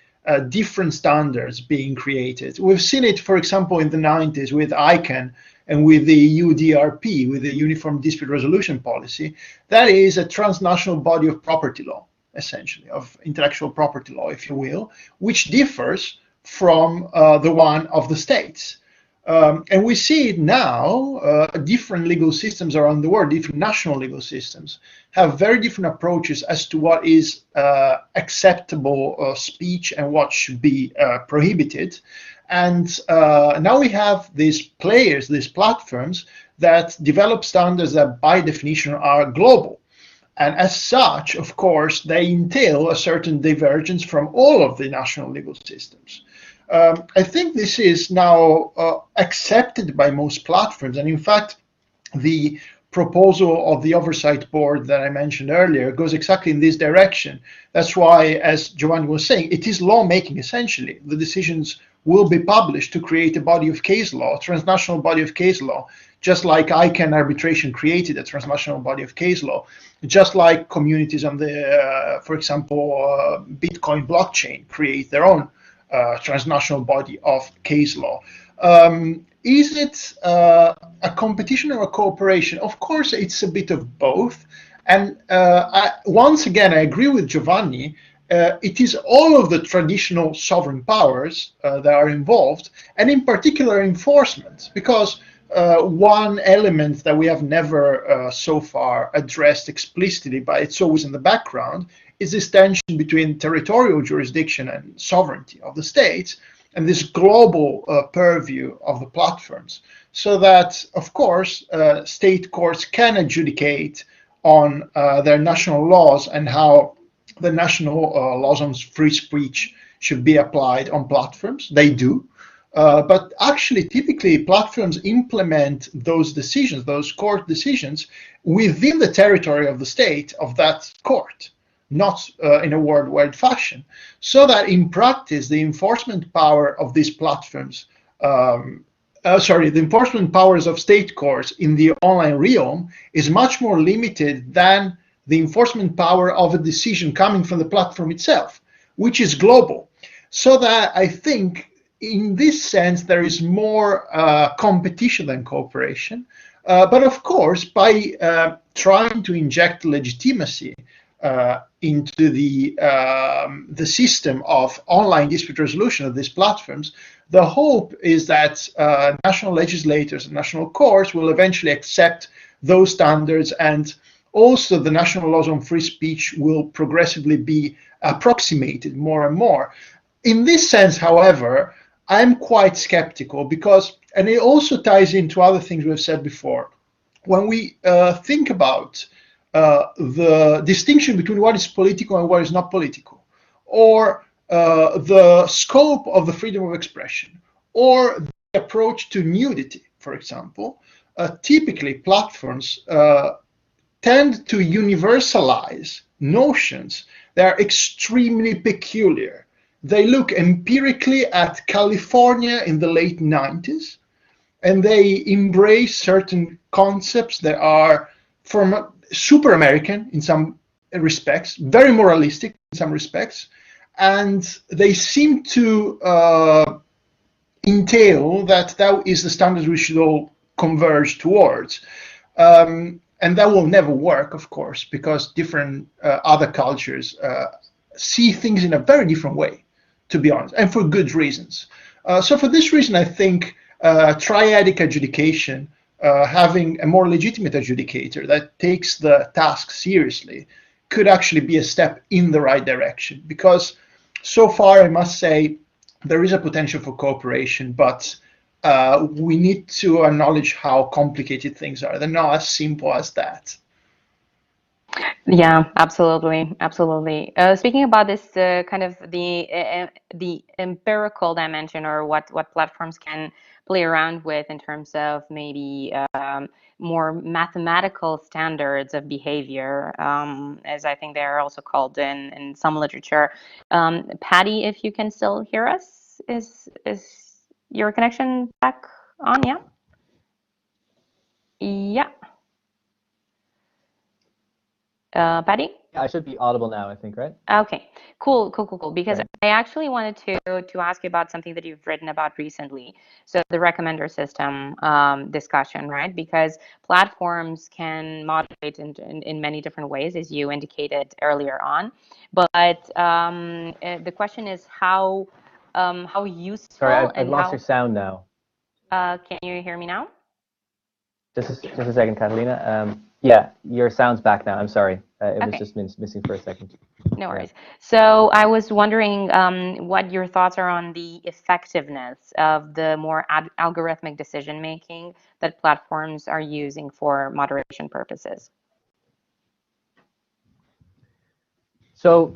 different standards being created. We've seen it, for example, in the 90s with ICANN and with the UDRP, with the Uniform Dispute Resolution Policy. That is a transnational body of property law, essentially, of intellectual property law, if you will, which differs from the one of the states. And we see it now, different legal systems around the world, different national legal systems, have very different approaches as to what is acceptable speech and what should be prohibited. And now we have these players, these platforms, that develop standards that by definition are global. And as such, of course, they entail a certain divergence from all of the national legal systems. I think this is now accepted by most platforms. And in fact, the proposal of the oversight board that I mentioned earlier goes exactly in this direction. That's why, as Giovanni was saying, it is lawmaking essentially. The decisions will be published to create a body of case law, a transnational body of case law, just like ICANN arbitration created a transnational body of case law, just like communities on the, for example, Bitcoin blockchain create their own transnational body of case law. Is it a competition or a cooperation? Of course, it's a bit of both. And once again, I agree with Giovanni. It is all of the traditional sovereign powers that are involved, and in particular enforcement, because one element that we have never so far addressed explicitly, but it's always in the background, is this tension between territorial jurisdiction and sovereignty of the states and this global purview of the platforms. So that, of course, state courts can adjudicate on their national laws and how the national laws on free speech should be applied on platforms. They do. But actually, typically, platforms implement those decisions, those court decisions, within the territory of the state of that court. not in a worldwide fashion. So that in practice, the enforcement power of these platforms, the enforcement powers of state courts in the online realm is much more limited than the enforcement power of a decision coming from the platform itself, which is global. So that I think in this sense, there is more competition than cooperation. But of course, by trying to inject legitimacy into the system of online dispute resolution of these platforms, the hope is that national legislators and national courts will eventually accept those standards, and also the national laws on free speech will progressively be approximated more and more. In this sense, however, I'm quite skeptical because, and it also ties into other things we've said before, when we think about the distinction between what is political and what is not political, or the scope of the freedom of expression, or the approach to nudity, for example, typically platforms tend to universalize notions that are extremely peculiar. They look empirically at California in the late 90s, and they embrace certain concepts that are from super American in some respects, very moralistic in some respects, and they seem to entail that that is the standards we should all converge towards. And that will never work, of course, because different other cultures see things in a very different way, to be honest, and for good reasons. So for this reason, I think triadic adjudication, having a more legitimate adjudicator that takes the task seriously, could actually be a step in the right direction. Because so far, I must say, there is a potential for cooperation, but we need to acknowledge how complicated things are. They're not as simple as that. Yeah, absolutely, absolutely. Speaking about this, kind of the empirical dimension, or what platforms can play around with in terms of maybe more mathematical standards of behavior, as I think they are also called in some literature. Patty, if you can still hear us, is your connection back on? Yeah. Yeah. Patty? Yeah, I should be audible now, I think, right? Okay, cool. Because Great. I actually wanted to ask you about something that you've written about recently. So the recommender system discussion, right? Because platforms can moderate in many different ways, as you indicated earlier on. But the question is how useful. Sorry, I've and lost how, your sound now. Can you hear me now? Just a second, Catalina. Yeah, your sound's back now. I'm sorry. It was Okay. just missing for a second. No worries. So I was wondering what your thoughts are on the effectiveness of the more algorithmic decision making that platforms are using for moderation purposes. So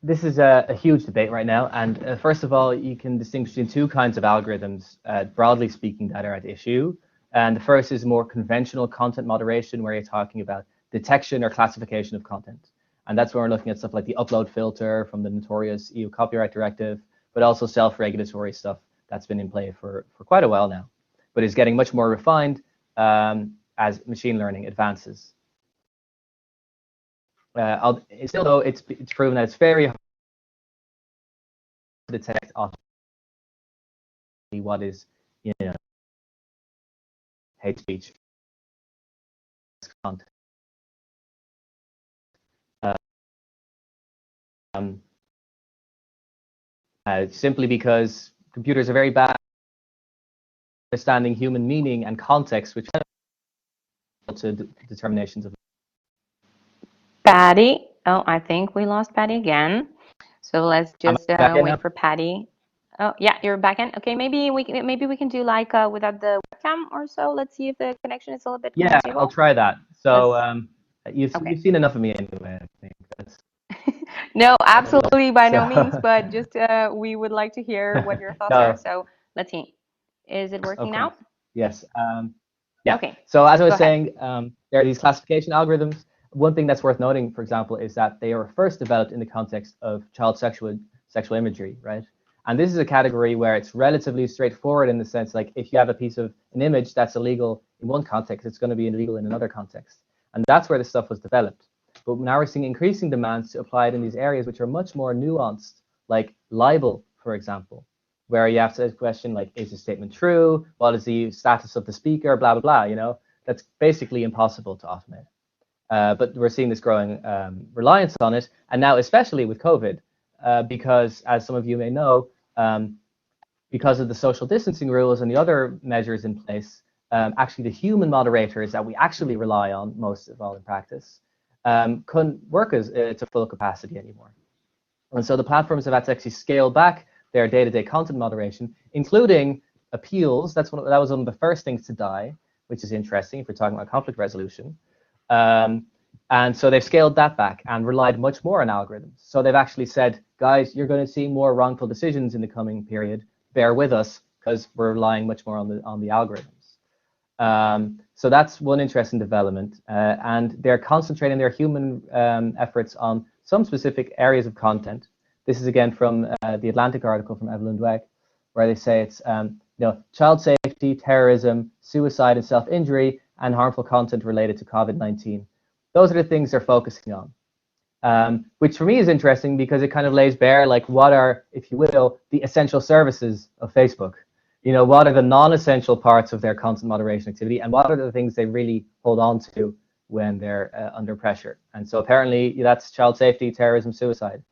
this is a huge debate right now. And first of all, you can distinguish between two kinds of algorithms, broadly speaking, that are at issue. And the first is more conventional content moderation, where you're talking about detection or classification of content. And that's where we're looking at stuff like the upload filter from the notorious EU copyright directive, but also self-regulatory stuff that's been in play for quite a while now, but is getting much more refined as machine learning advances. Still, though, it's proven that it's very hard to detect what is, hate speech content. Simply because computers are very bad at understanding human meaning and context, which to determinations of. Patty, oh, I think we lost Patty again. So let's just wait for Patty. Oh, yeah, you're back in. Okay, maybe we can do like without the webcam or so. Let's see if the connection is a little bit more Yeah, stable. I'll try that. So you've seen enough of me anyway, I think. No, absolutely, by no means, but just we would like to hear what your thoughts are. So let's see. Is it working now? Yes. Yeah. Okay. So as I was saying, there are these classification algorithms one thing that's worth noting, for example, is that they were first developed in the context of child sexual imagery, right? And this is a category where it's relatively straightforward in the sense, like, if you have an image that's illegal in one context, it's going to be illegal in another context. And that's where this stuff was developed. But now we're seeing increasing demands to apply it in these areas which are much more nuanced, like libel, for example, where you have to question, like, is the statement true? What is the status of the speaker? Blah, blah, blah, you know? That's basically impossible to automate. But we're seeing this growing reliance on it. And now, especially with COVID, because, as some of you may know, because of the social distancing rules and the other measures in place, actually the human moderators that we actually rely on most of all in practice couldn't work to full capacity anymore. And so the platforms have had to actually scale back their day-to-day content moderation, including appeals. That was one of the first things to die, which is interesting if we're talking about conflict resolution. And so they've scaled that back and relied much more on algorithms. So they've actually said, guys, you're going to see more wrongful decisions in the coming period. Bear with us, because we're relying much more on the algorithms. So that's one interesting development. And they're concentrating their human efforts on some specific areas of content. This is again from the Atlantic article from Evelyn Dweck, where they say it's child safety, terrorism, suicide and self-injury, and harmful content related to COVID-19. Those are the things they're focusing on, which for me is interesting because it kind of lays bare, like, what are, if you will, the essential services of Facebook. You know, what are the non-essential parts of their content moderation activity, and what are the things they really hold on to when they're under pressure. And so apparently that's child safety, terrorism, suicide,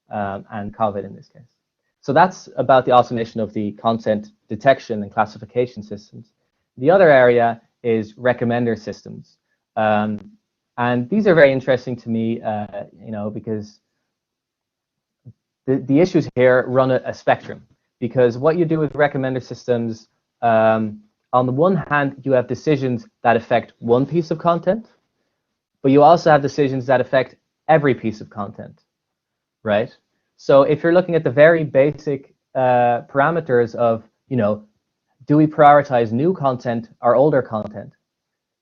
and COVID in this case. So that's about the automation of the content detection and classification systems. The other area is recommender systems. And these are very interesting to me, because the issues here run a spectrum. Because what you do with recommender systems, on the one hand, you have decisions that affect one piece of content, but you also have decisions that affect every piece of content, right? So if you're looking at the very basic parameters of, do we prioritize new content or older content?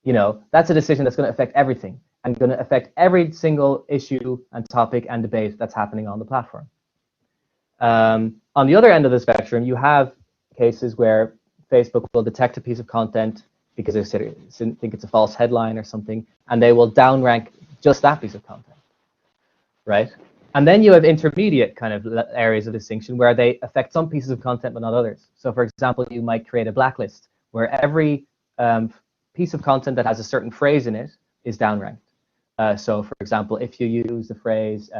That's a decision that's going to affect everything and going to affect every single issue and topic and debate that's happening on the platform. On the other end of the spectrum, you have cases where Facebook will detect a piece of content because they think it's a false headline or something, and they will downrank just that piece of content, right? And then you have intermediate kind of areas of distinction where they affect some pieces of content but not others. So for example, you might create a blacklist where every piece of content that has a certain phrase in it is downranked. So for example, if you use the phrase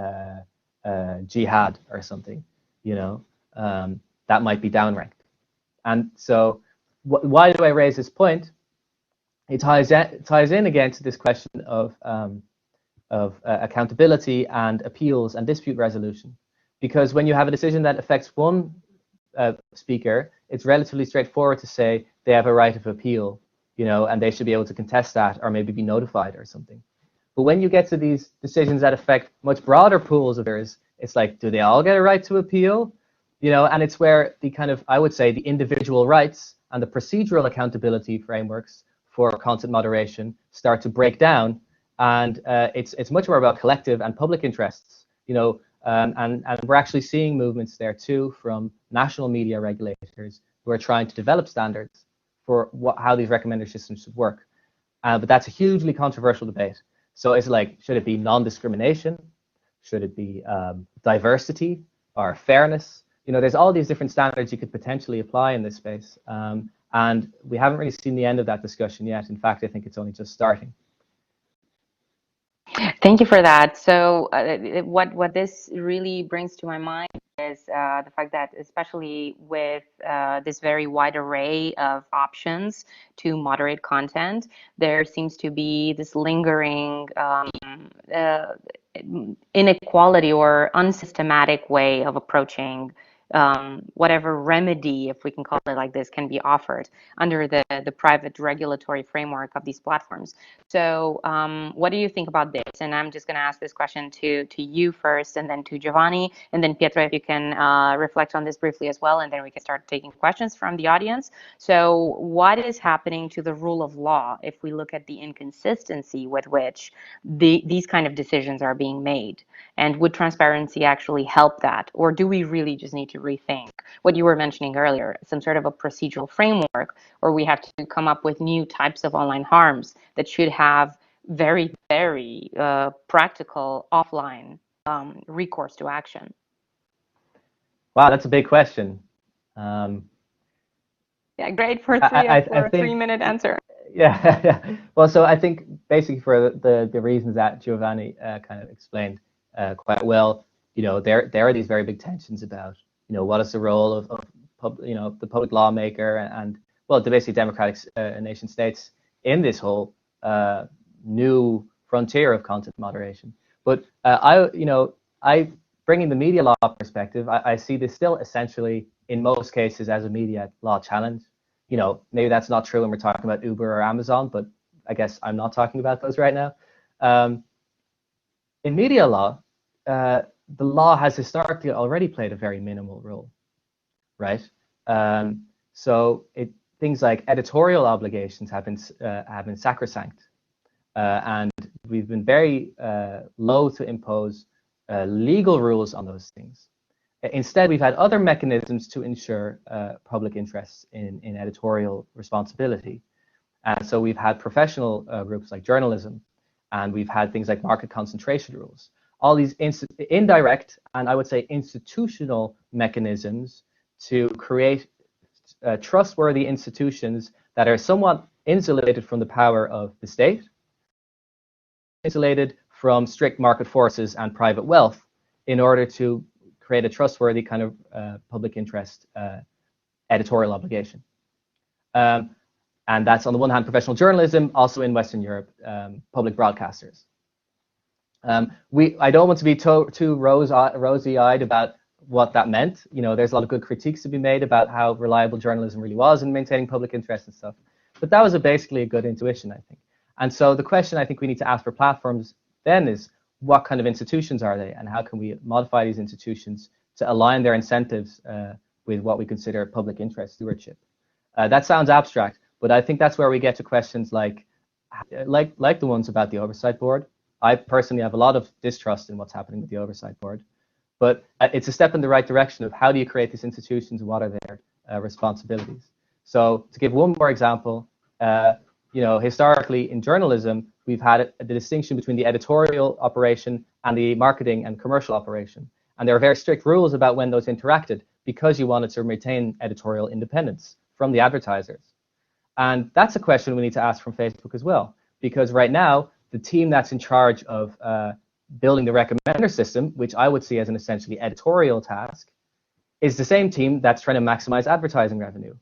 jihad or something, that might be downranked. And so why do I raise this point? It ties in again to this question of accountability and appeals and dispute resolution. Because when you have a decision that affects one speaker, it's relatively straightforward to say they have a right of appeal, and they should be able to contest that or maybe be notified or something. But when you get to these decisions that affect much broader pools of theirs, it's like, do they all get a right to appeal? And it's where the kind of, I would say, the individual rights and the procedural accountability frameworks for content moderation start to break down. And it's much more about collective and public interests, and we're actually seeing movements there too from national media regulators who are trying to develop standards for how these recommender systems should work. But that's a hugely controversial debate. So it's like, should it be non-discrimination? Should it be diversity or fairness? There's all these different standards you could potentially apply in this space. And we haven't really seen the end of that discussion yet. In fact, I think it's only just starting. Thank you for that. So what this really brings to my mind is the fact that, especially with this very wide array of options to moderate content, there seems to be this lingering inequality or unsystematic way of approaching whatever remedy, if we can call it like this, can be offered under the private regulatory framework of these platforms. So what do you think about this? And I'm just going to ask this question to you first, and then to Giovanni, and then Pietro, if you can reflect on this briefly as well, and then we can start taking questions from the audience. So what is happening to the rule of law if we look at the inconsistency with which these kind of decisions are being made? And would transparency actually help that? Or do we really just need to rethink what you were mentioning earlier, some sort of a procedural framework, or we have to come up with new types of online harms that should have very, very practical offline recourse to action? Wow, that's a big question. Yeah, great for a 3-minute answer. Yeah. Well, so I think basically for the reasons that Giovanni kind of explained quite well, there are these very big tensions about, what is the role of the public lawmaker and well, the basically democratic nation states in this whole new frontier of content moderation. But I bringing the media law perspective, I see this still essentially in most cases as a media law challenge. Maybe that's not true when we're talking about Uber or Amazon, but I guess I'm not talking about those right now. In media law, the law has historically already played a very minimal role, right? So things like editorial obligations have been sacrosanct, and we've been very loath to impose legal rules on those things. Instead, we've had other mechanisms to ensure public interests in editorial responsibility. And so we've had professional groups like journalism, and we've had things like market concentration rules. All these indirect and I would say institutional mechanisms to create trustworthy institutions that are somewhat insulated from the power of the state, insulated from strict market forces and private wealth, in order to create a trustworthy kind of public interest editorial obligation. And that's on the one hand professional journalism, also in Western Europe, public broadcasters. I don't want to be too rosy-eyed about what that meant. There's a lot of good critiques to be made about how reliable journalism really was in maintaining public interest and stuff. But that was basically a good intuition, I think. And so the question I think we need to ask for platforms then is, what kind of institutions are they, and how can we modify these institutions to align their incentives with what we consider public interest stewardship? That sounds abstract, but I think that's where we get to questions like the ones about the oversight board. I personally have a lot of distrust in what's happening with the oversight board, but it's a step in the right direction of how do you create these institutions and what are their responsibilities. So to give one more example, historically in journalism, we've had the distinction between the editorial operation and the marketing and commercial operation. And there are very strict rules about when those interacted because you wanted to maintain editorial independence from the advertisers. And that's a question we need to ask from Facebook as well, because right now, the team that's in charge of building the recommender system, which I would see as an essentially editorial task, is the same team that's trying to maximize advertising revenue,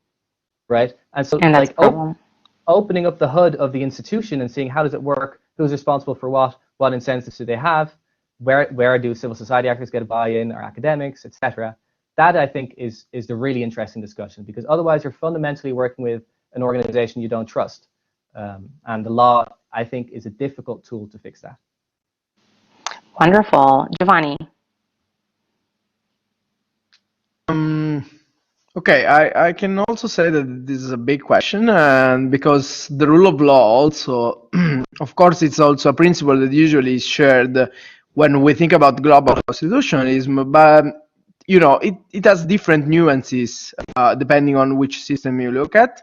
right? And so like opening up the hood of the institution and seeing how does it work, who's responsible for what incentives do they have, where do civil society actors get a buy-in, or academics, etc. That I think is the really interesting discussion, because otherwise you're fundamentally working with an organization you don't trust. And the law, I think, is a difficult tool to fix that. Wonderful. Giovanni. Okay, I can also say that this is a big question, and because the rule of law also, of course, it's also a principle that usually is shared when we think about global constitutionalism, but it has different nuances depending on which system you look at.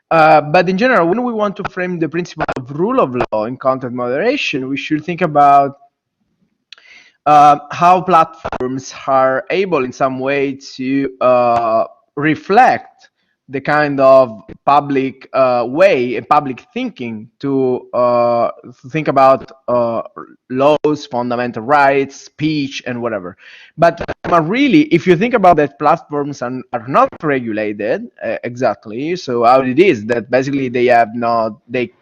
But in general, when we want to frame the principle of rule of law in content moderation, we should think about how platforms are able in some way to reflect the kind of public way and public thinking to think about laws, fundamental rights, speech, and whatever. But really, if you think about that, platforms are not regulated exactly. So how it is that basically they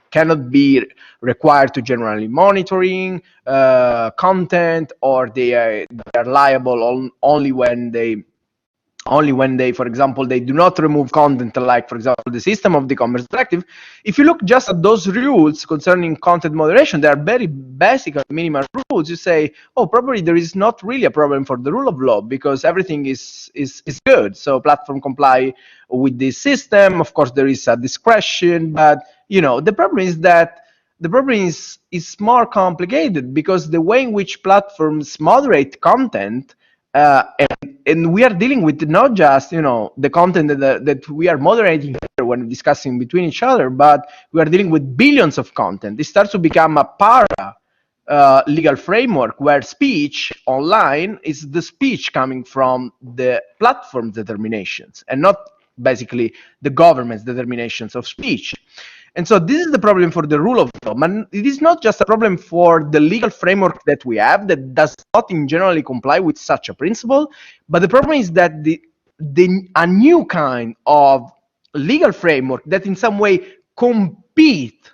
cannot be required to generally monitoring content, or they are liable only when they only when they, for example, they do not remove content, like, for example, the system of the e-commerce directive. If you look just at those rules concerning content moderation, they are very basic and minimal rules. You say, oh, probably there is not really a problem for the rule of law because everything is good. So platform comply with this system. Of course, there is a discretion, but the problem is that the problem is more complicated because the way in which platforms moderate content, and we are dealing with not just the content that we are moderating here when discussing between each other, but we are dealing with billions of content. It starts to become a legal framework where speech online is the speech coming from the platform determinations and not basically the government's determinations of speech. And so this is the problem for the rule of law. But it is not just a problem for the legal framework that we have that does not in generally comply with such a principle, but the problem is that a new kind of legal framework that in some way compete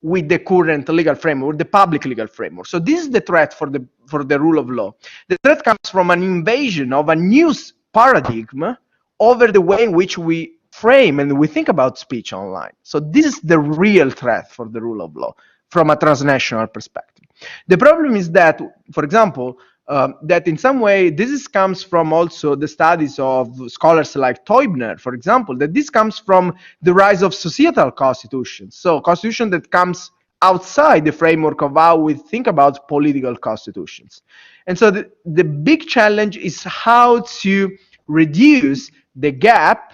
with the current legal framework, the public legal framework. So this is the threat for the rule of law. The threat comes from an invasion of a new paradigm over the way in which we frame and we think about speech online. So this is the real threat for the rule of law from a transnational perspective. The problem is that, for example, that in some way comes from also the studies of scholars like Teubner, for example, that this comes from the rise of societal constitutions. So constitution that comes outside the framework of how we think about political constitutions. And so the big challenge is how to reduce the gap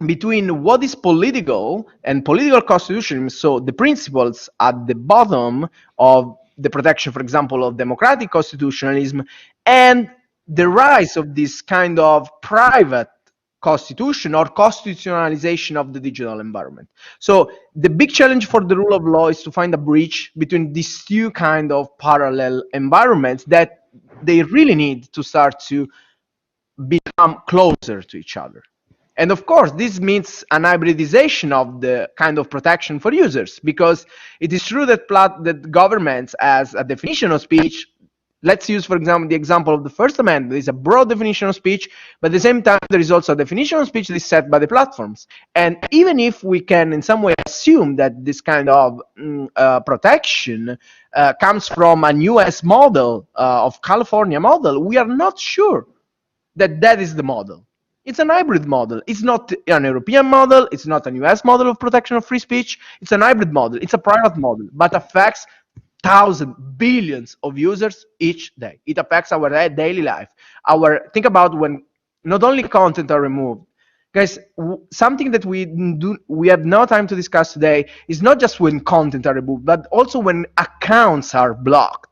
between what is political and political constitution, so the principles at the bottom of the protection, for example, of democratic constitutionalism, and the rise of this kind of private constitution or constitutionalization of the digital environment. So the big challenge for the rule of law is to find a bridge between these two kind of parallel environments that they really need to start to become closer to each other. And of course, this means an hybridization of the kind of protection for users, because it is true that governments, as a definition of speech, let's use, for example, the example of the First Amendment. There is a broad definition of speech, but at the same time, there is also a definition of speech that is set by the platforms. And even if we can in some way assume that this kind of protection comes from a US model, of California model, we are not sure that is the model. It's an hybrid model. It's not an European model. It's not a US model of protection of free speech. It's an hybrid model. It's a private model, but affects thousands, billions of users each day. It affects our daily life. Think about when not only content are removed. Guys, something that we have no time to discuss today is not just when content are removed, but also when accounts are blocked.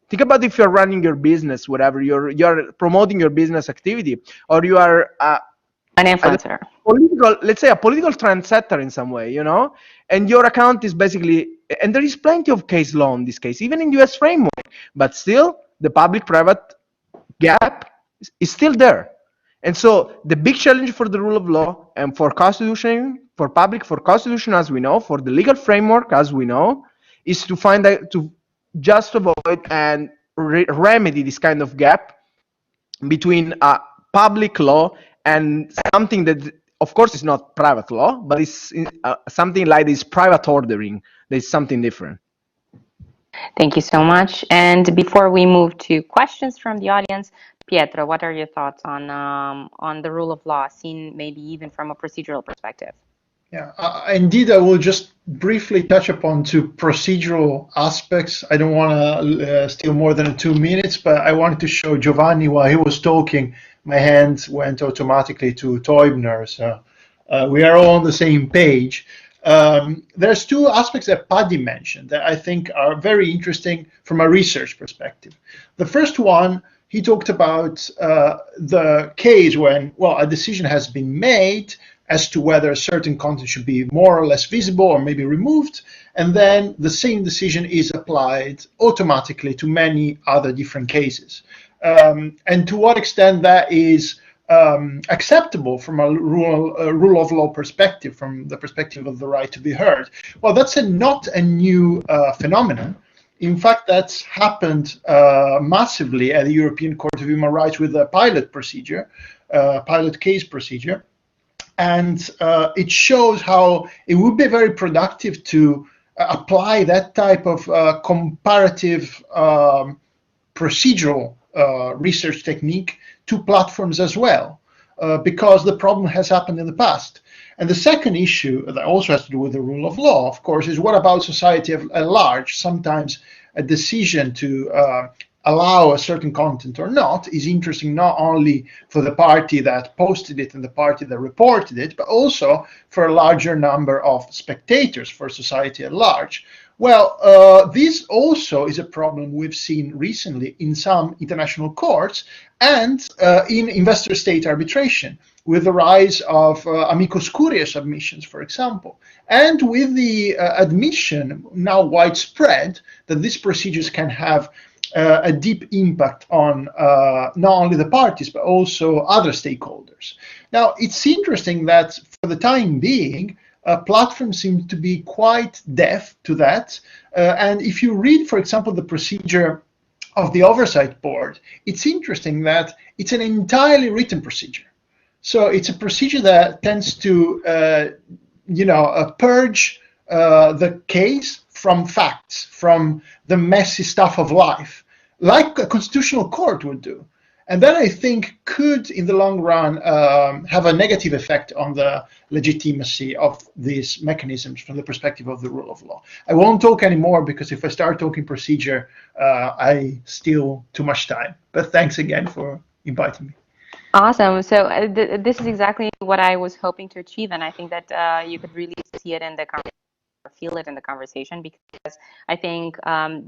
Think about if you're running your business, whatever, you're promoting your business activity, or you are an influencer, let's say a political trendsetter in some way, and your account is basically, and there is plenty of case law in this case, even in the US framework, but still the public-private gap is still there. And so the big challenge for the rule of law and for constitution, for constitution as we know, for the legal framework as we know, is to find to just avoid and remedy this kind of gap between public law and something that, of course, is not private law, but it's something like this private ordering. There's something different. Thank you so much. And before we move to questions from the audience, Pietro, what are your thoughts on the rule of law, seen maybe even from a procedural perspective? Yeah, indeed, I will just briefly touch upon two procedural aspects. I don't want to steal more than 2 minutes, but I wanted to show Giovanni while he was talking, my hand went automatically to Teubner. So we are all on the same page. There's two aspects that Paddy mentioned that I think are very interesting from a research perspective. The first one, he talked about the case when, well, a decision has been made as to whether certain content should be more or less visible or maybe removed, and then the same decision is applied automatically to many other different cases. And to what extent that is acceptable from a rule of law perspective, from the perspective of the right to be heard. Well, that's not a new phenomenon. In fact, that's happened massively at the European Court of Human Rights with a pilot procedure. pilot case procedure. And it shows how it would be very productive to apply that type of comparative procedural research technique to platforms as well, because the problem has happened in the past. And the second issue that also has to do with the rule of law, of course, is what about society at large? Sometimes a decision to allow a certain content or not is interesting not only for the party that posted it and the party that reported it, but also for a larger number of spectators, for society at large. Well, this also is a problem we've seen recently in some international courts and in investor-state arbitration, with the rise of amicus curiae submissions, for example, and with the admission now widespread that these procedures can have a deep impact on not only the parties, but also other stakeholders. Now, it's interesting that for the time being, platforms seem to be quite deaf to that. And if you read, for example, the procedure of the Oversight Board, it's interesting that it's an entirely written procedure. So it's a procedure that tends to, purge the case from facts, from the messy stuff of life, like a constitutional court would do. And that, I think, could, in the long run, have a negative effect on the legitimacy of these mechanisms from the perspective of the rule of law. I won't talk anymore, because if I start talking procedure, I steal too much time. But thanks again for inviting me. Awesome. So this is exactly what I was hoping to achieve, and I think that you could really see it in the conversation, or feel it in the conversation, because I think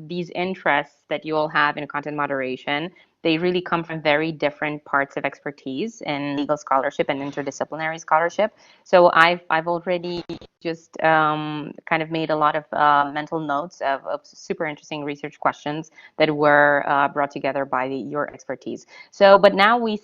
these interests that you all have in content moderation, they really come from very different parts of expertise in legal scholarship and interdisciplinary scholarship. So I've already just kind of made a lot of mental notes of super interesting research questions that were brought together by your expertise. So, but now we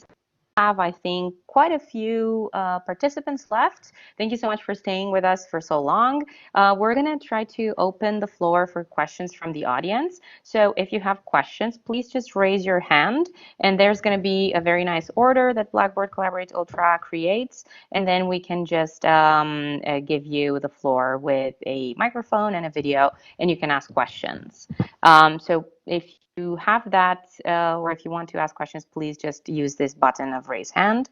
have, I think, quite a few participants left. Thank you so much for staying with us for so long. We're going to try to open the floor for questions from the audience. So if you have questions, please just raise your hand, and there's going to be a very nice order that Blackboard Collaborate Ultra creates, and then we can just give you the floor with a microphone and a video, and you can ask questions. So if you have that, or if you want to ask questions, please just use this button of raise hand.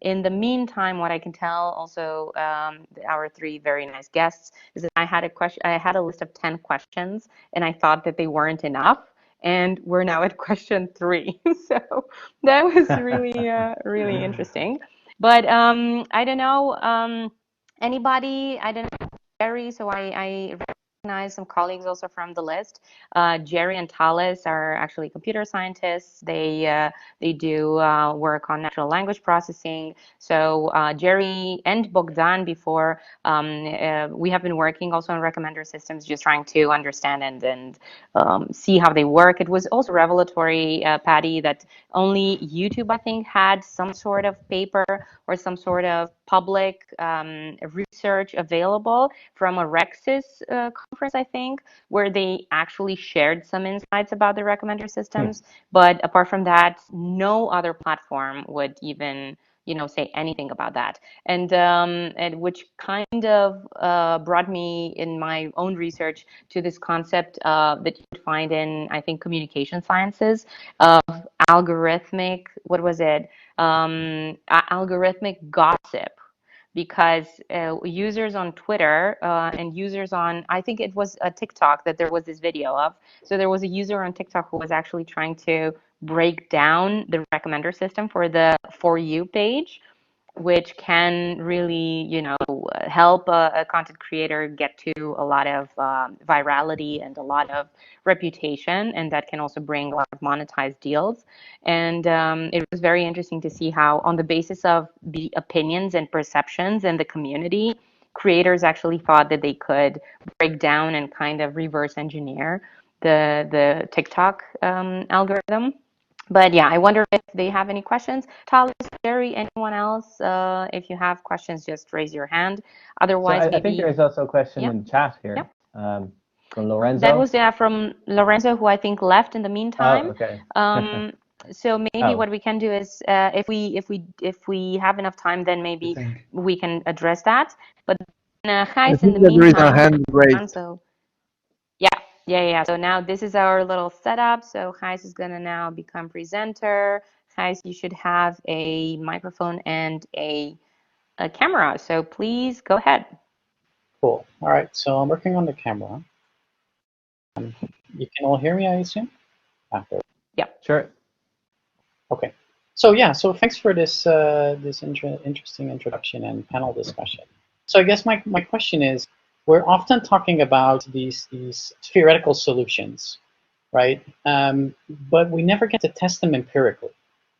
In the meantime, what I can tell also our three very nice guests is that I had a list of 10 questions, and I thought that they weren't enough, and we're now at question 3. So that was really really interesting. But I don't know, anybody, I don't know, Jerry, so I recognize some colleagues also from the list. Jerry and Thales are actually computer scientists. They do work on natural language processing. So Jerry and Bogdan before, we have been working also on recommender systems, just trying to understand and see how they work. It was also revelatory, Patty, that only YouTube, I think, had some sort of paper or some sort of public research available from a Rexis conference, I think, where they actually shared some insights about the recommender systems. But apart from that, no other platform would even, say anything about that. And which kind of brought me in my own research to this concept that you would find in, I think, communication sciences of algorithmic, algorithmic gossip. Because users on Twitter and users on, I think it was a TikTok that there was this video of. So there was a user on TikTok who was actually trying to break down the recommender system for the For You page, which can really, help a content creator get to a lot of virality and a lot of reputation, and that can also bring a lot of monetized deals. And it was very interesting to see how, on the basis of the opinions and perceptions in the community, creators actually thought that they could break down and kind of reverse engineer the TikTok algorithm. But yeah, I wonder if they have any questions. Talis, Jerry, anyone else? If you have questions, just raise your hand. Otherwise, I think there is also a question in the chat here from Lorenzo. That was from Lorenzo, who I think left in the meantime. Oh, okay. So maybe Oh. what we can do is, if we have enough time, then maybe think. we can address that. But I Gijs, in think the that there is a meantime, hand raised. so yeah. So now this is our little setup. So Gijs is gonna now become presenter. Gijs, you should have a microphone and a camera. So please go ahead. Cool. All right, so I'm working on the camera. You can all hear me, I assume? After. Yeah. Sure. Okay. So yeah, so thanks for this interesting introduction and panel discussion. So I guess my question is, we're often talking about these theoretical solutions, right? But we never get to test them empirically,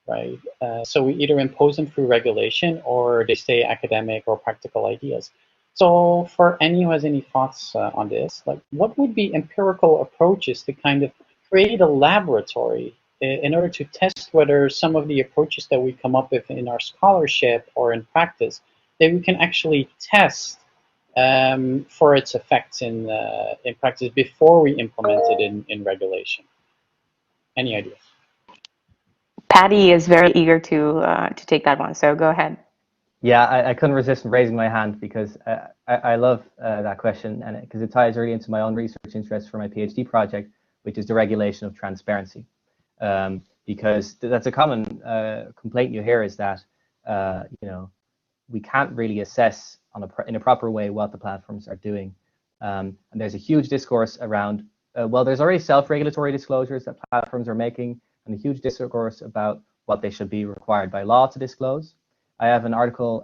right? So we either impose them through regulation or they stay academic or practical ideas. So for any who has any thoughts on this, like what would be empirical approaches to kind of create a laboratory in order to test whether some of the approaches that we come up with in our scholarship or in practice, that we can actually test for its effects in practice before we implement it in regulation? Any ideas? Patty is very eager to take that one. So go ahead. Yeah, I couldn't resist raising my hand because I love that question, and because it ties really into my own research interest for my PhD project, which is the regulation of transparency. Because that's a common complaint you hear, is that we can't really assess in a proper way what the platforms are doing. And there's a huge discourse around, well, there's already self-regulatory disclosures that platforms are making, and a huge discourse about what they should be required by law to disclose. I have an article,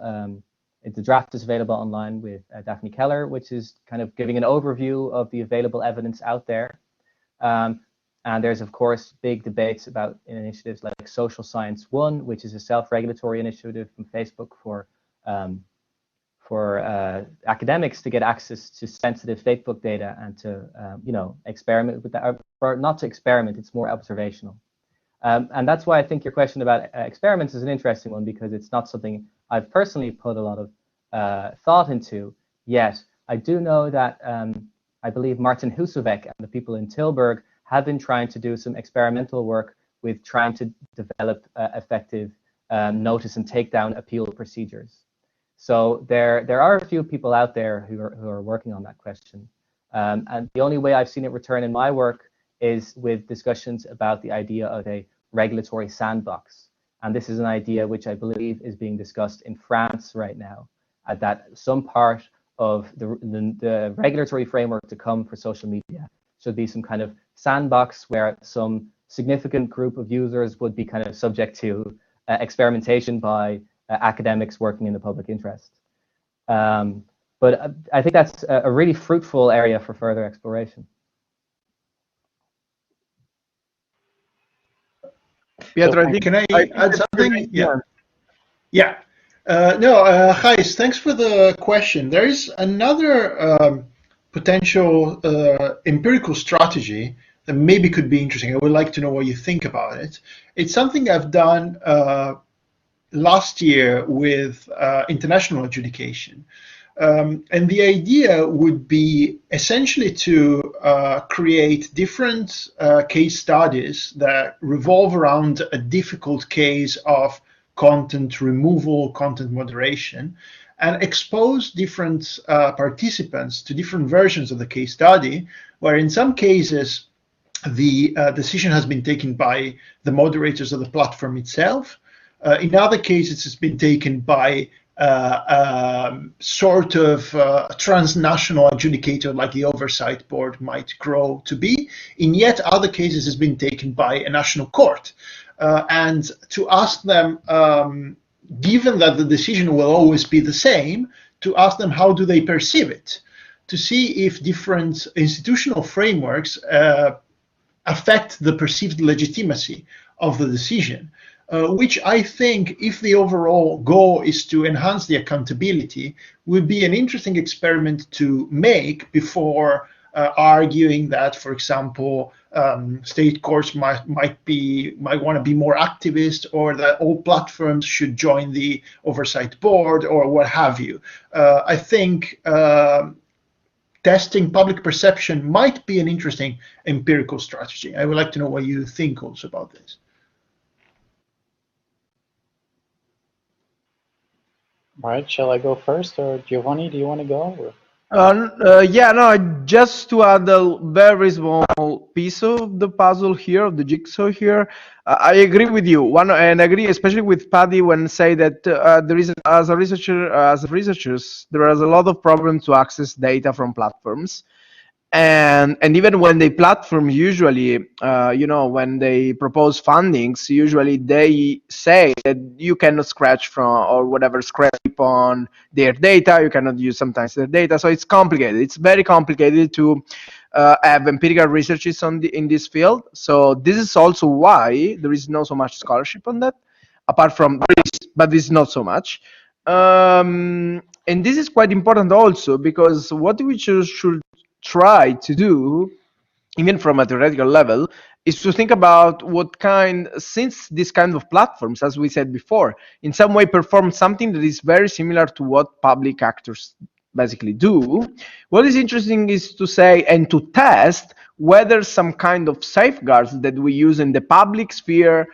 the draft is available online with Daphne Keller, which is kind of giving an overview of the available evidence out there. And there's, of course, big debates about initiatives like Social Science One, which is a self-regulatory initiative from Facebook for academics to get access to sensitive Facebook data and to, experiment with that. Or not to experiment, it's more observational. And that's why I think your question about experiments is an interesting one, because it's not something I've personally put a lot of thought into yet. I do know that I believe Martin Husovec and the people in Tilburg have been trying to do some experimental work with trying to develop effective notice and takedown appeal procedures. So there are a few people out there who are working on that question. And the only way I've seen it return in my work is with discussions about the idea of a regulatory sandbox. And this is an idea which I believe is being discussed in France right now, that some part of the regulatory framework to come for social media should be some kind of sandbox where some significant group of users would be kind of subject to experimentation by academics working in the public interest. But I think that's a really fruitful area for further exploration. Pietro, I think, Can I add something? Yeah. Yeah. Gijs, thanks for the question. There is another potential empirical strategy that maybe could be interesting. I would like to know what you think about it. It's something I've done last year with international adjudication. And the idea would be essentially to create different case studies that revolve around a difficult case of content removal, content moderation, and expose different participants to different versions of the case study, where in some cases the decision has been taken by the moderators of the platform itself. In other cases, it's been taken by sort of transnational adjudicator like the oversight board might grow to be. In yet other cases, it's been taken by a national court. And to ask them, given that the decision will always be the same, to ask them how do they perceive it, to see if different institutional frameworks affect the perceived legitimacy of the decision. Which I think, if the overall goal is to enhance the accountability, would be an interesting experiment to make before arguing that, for example, state courts might want to be more activist, or that all platforms should join the oversight board, or what have you. I think testing public perception might be an interesting empirical strategy. I would like to know what you think also about this. All right, shall I go first, or Giovanni, do you want to go? Or? Yeah, no, just to add a very small piece of the puzzle here, of the jigsaw here, I agree with you. And I agree especially with Paddy when say that there is, as a researcher, as researchers, there is a lot of problems to access data from platforms. And even when they platform, usually when they propose fundings, usually they say that you cannot scratch from or whatever scrape on their data, you cannot use sometimes their data, so it's complicated. It's very complicated to have empirical researches in this field. So this is also why there is not so much scholarship on that, apart from this, but this is not so much. And this is quite important also, because what we should try to do, even from a theoretical level, is to think about since this kind of platforms, as we said before, in some way perform something that is very similar to what public actors basically do. What is interesting is to say and to test whether some kind of safeguards that we use in the public sphere,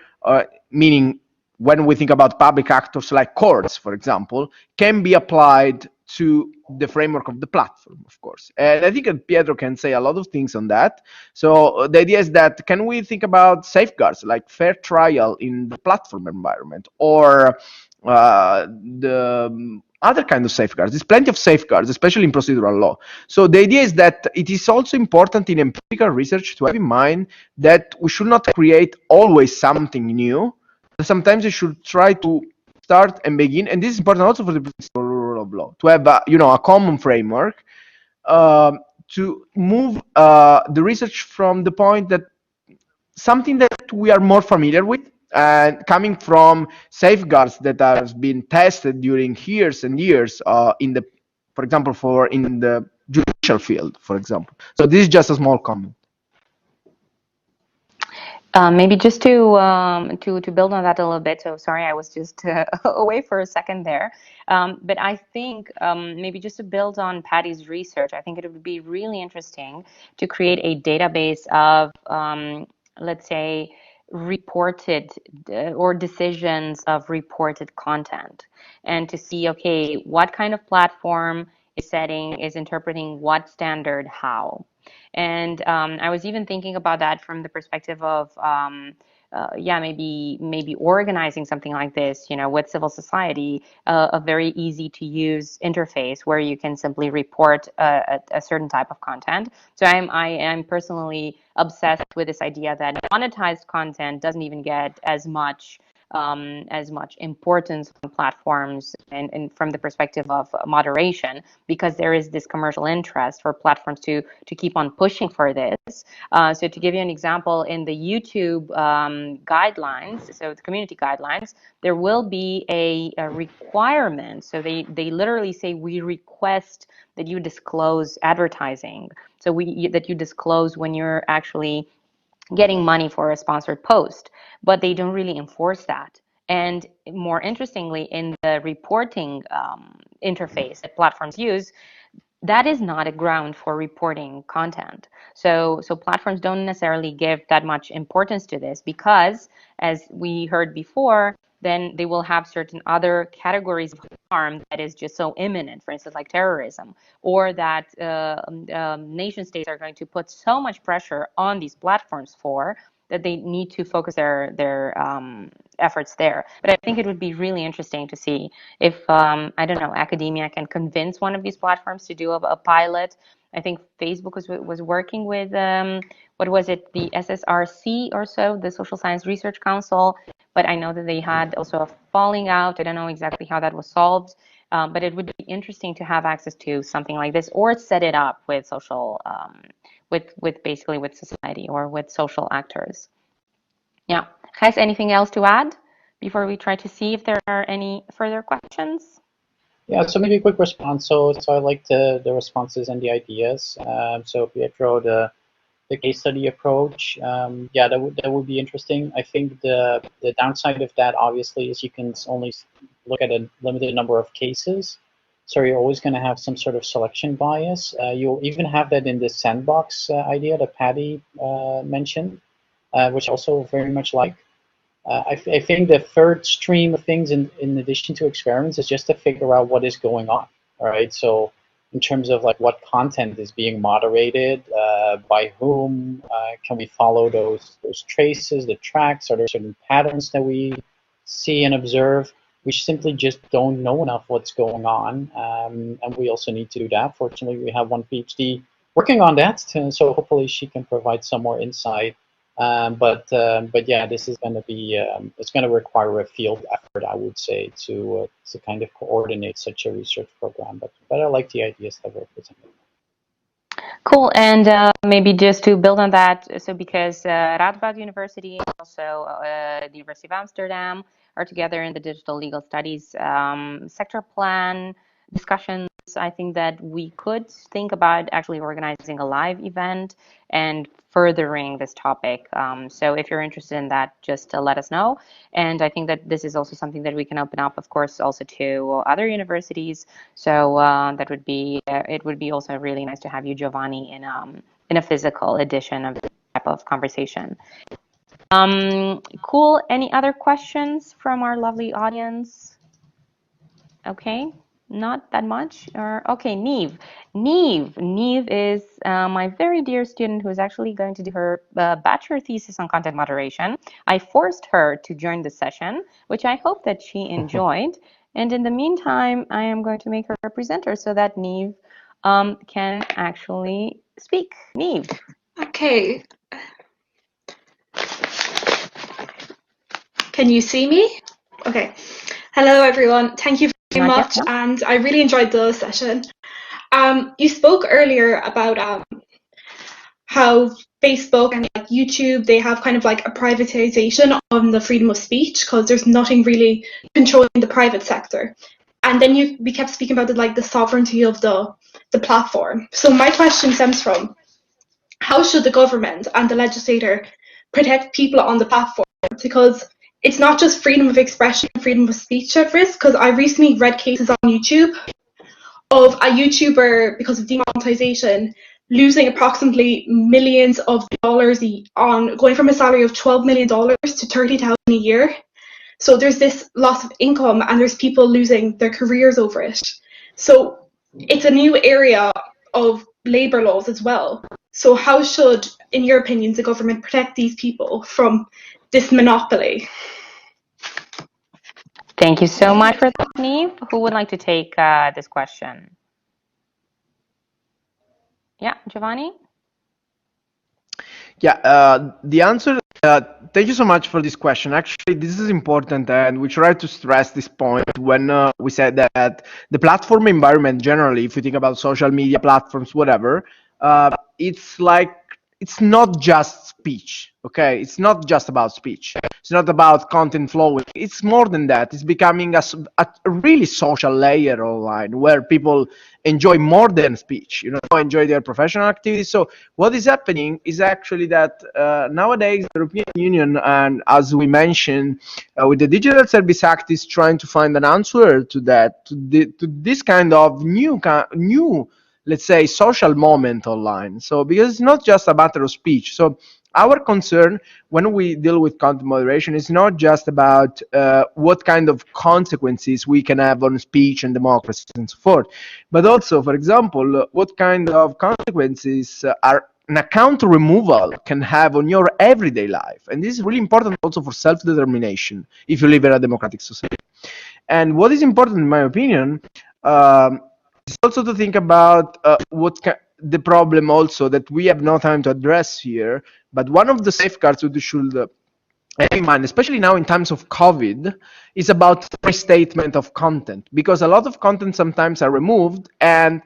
meaning when we think about public actors like courts, for example, can be applied to the framework of the platform, of course. And I think that Pietro can say a lot of things on that. So the idea is that, can we think about safeguards like fair trial in the platform environment, or the other kind of safeguards? There's plenty of safeguards, especially in procedural law. So the idea is that it is also important in empirical research to have in mind that we should not create always something new. Sometimes you should try to start and begin, and this is important also for the rule of law, to have a common framework to move the research from the point that something that we are more familiar with, and coming from safeguards that have been tested during years and years for example, in the judicial field, for example. So this is just a small comment. Maybe just to build on that a little bit. So sorry, I was just away for a second there. But I think maybe just to build on Patty's research, I think it would be really interesting to create a database of, let's say, reported or decisions of reported content, and to see, okay, what kind of platform is interpreting what standard how. And I was even thinking about that from the perspective of, maybe organizing something like this, with civil society, a very easy to use interface where you can simply report a certain type of content. So I am personally obsessed with this idea that monetized content doesn't even get as much importance on platforms, and from the perspective of moderation, because there is this commercial interest for platforms to keep on pushing for this. So to give you an example, in the YouTube guidelines, so the community guidelines, there will be a requirement. So they literally say, we request that you disclose advertising. So that you disclose when you're actually getting money for a sponsored post, but they don't really enforce that. And more interestingly, in the reporting interface that platforms use, that is not a ground for reporting content. So platforms don't necessarily give that much importance to this, because, as we heard before, then they will have certain other categories of harm that is just so imminent, for instance, like terrorism, or that nation states are going to put so much pressure on these platforms that they need to focus their efforts there. But I think it would be really interesting to see if, I don't know, academia can convince one of these platforms to do a pilot. I think Facebook was working with, what was it, the SSRC or so, the Social Science Research Council, but I know that they had also a falling out. I don't know exactly how that was solved, but it would be interesting to have access to something like this, or set it up with social, basically with society or with social actors. Yeah. Has anything else to add before we try to see if there are any further questions? Yeah, so maybe a quick response. So I like the responses and the ideas. So Pietro, the case study approach, yeah, that would be interesting. I think the downside of that, obviously, is you can only look at a limited number of cases. So you're always going to have some sort of selection bias. You'll even have that in the sandbox idea that Patty mentioned, which I also very much like. I think the third stream of things, in addition to experiments, is just to figure out what is going on. All right, so in terms of like what content is being moderated, by whom, can we follow those traces, the tracks? Are there certain patterns that we see and observe? We simply just don't know enough what's going on, and we also need to do that. Fortunately, we have one PhD working on that, so hopefully she can provide some more insight. But yeah, this is going to be it's going to require a field effort, I would say, to kind of coordinate such a research program. But I like the ideas that were presented. Cool, and maybe just to build on that, so because Radboud University and also the University of Amsterdam are together in the digital legal studies sector plan discussions, I think that we could think about actually organizing a live event and furthering this topic. So if you're interested in that, just let us know. And I think that this is also something that we can open up, of course, also to other universities. So that would be it would be also really nice to have you, Giovanni, in a physical edition of this type of conversation. Cool. Any other questions from our lovely audience? Okay. Not that much. Or okay, Neve. Neve is my very dear student who is actually going to do her bachelor thesis on content moderation. I forced her to join the session, which I hope that she enjoyed. And in the meantime, I am going to make her a presenter so that Neve can actually speak. Neve. Okay. Can you see me? Okay. Hello, everyone. Thank you very much, and I really enjoyed the session. You spoke earlier about how Facebook and like YouTube, they have kind of like a privatization on the freedom of speech because there's nothing really controlling the private sector. And then we kept speaking about the sovereignty of the platform. So my question stems from, how should the government and the legislator protect people on the platform? Because it's not just freedom of expression, freedom of speech at risk, because I recently read cases on YouTube of a YouTuber, because of demonetization, losing approximately millions of dollars on going from a salary of $12 million to $30,000 a year. So there's this loss of income and there's people losing their careers over it. So it's a new area of labor laws as well. So how should, in your opinions, the government protect these people from this monopoly? Thank you so much for that, Neve. Who would like to take this question? Yeah, Giovanni? Yeah, the answer, thank you so much for this question. Actually, this is important, and we try to stress this point when we said that the platform environment generally, if you think about social media platforms, whatever, it's not just speech, okay? It's not just about speech. It's not about content flowing. It's more than that. It's becoming a really social layer online where people enjoy more than speech, enjoy their professional activities. So what is happening is actually that nowadays the European Union, and as we mentioned, with the Digital Service Act, is trying to find an answer to that, to this kind of new, let's say, social moment online. So because it's not just a matter of speech. So our concern when we deal with content moderation is not just about what kind of consequences we can have on speech and democracy and so forth, but also, for example, what kind of consequences an account removal can have on your everyday life. And this is really important also for self-determination if you live in a democratic society. And what is important, in my opinion, is also to think about the problem also that we have no time to address here, but one of the safeguards we should have in mind, especially now in times of COVID, is about restatement of content, because a lot of content sometimes are removed and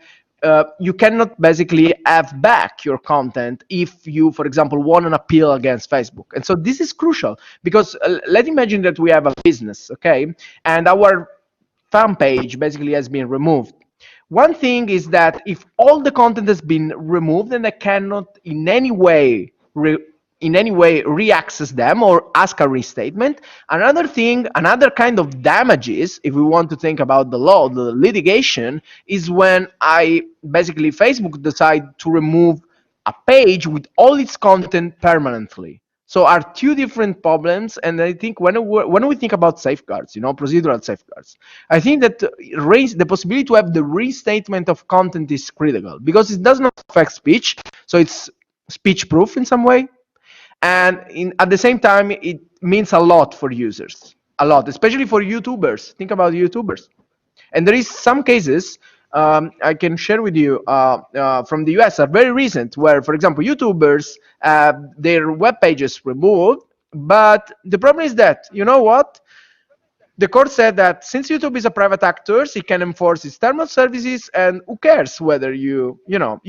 you cannot basically have back your content if you, for example, won an appeal against Facebook. And so this is crucial because let's imagine that we have a business, okay, and our fan page basically has been removed. One thing is that if all the content has been removed and I cannot in any way re-access them or ask a restatement. Another thing, another kind of damages, if we want to think about the law, the litigation, is when Facebook decide to remove a page with all its content permanently. So are two different problems, and I think when we think about safeguards, procedural safeguards, I think that raise the possibility to have the restatement of content is critical because it does not affect speech, so it's speech proof in some way, and at the same time it means a lot for users, a lot, especially for YouTubers. Think about YouTubers. And there is some cases I can share with you from the US are very recent, where, for example, YouTubers their web pages removed, but the problem is that, you know what? The court said that since YouTube is a private actor, it can enforce its terms of services, and who cares whether you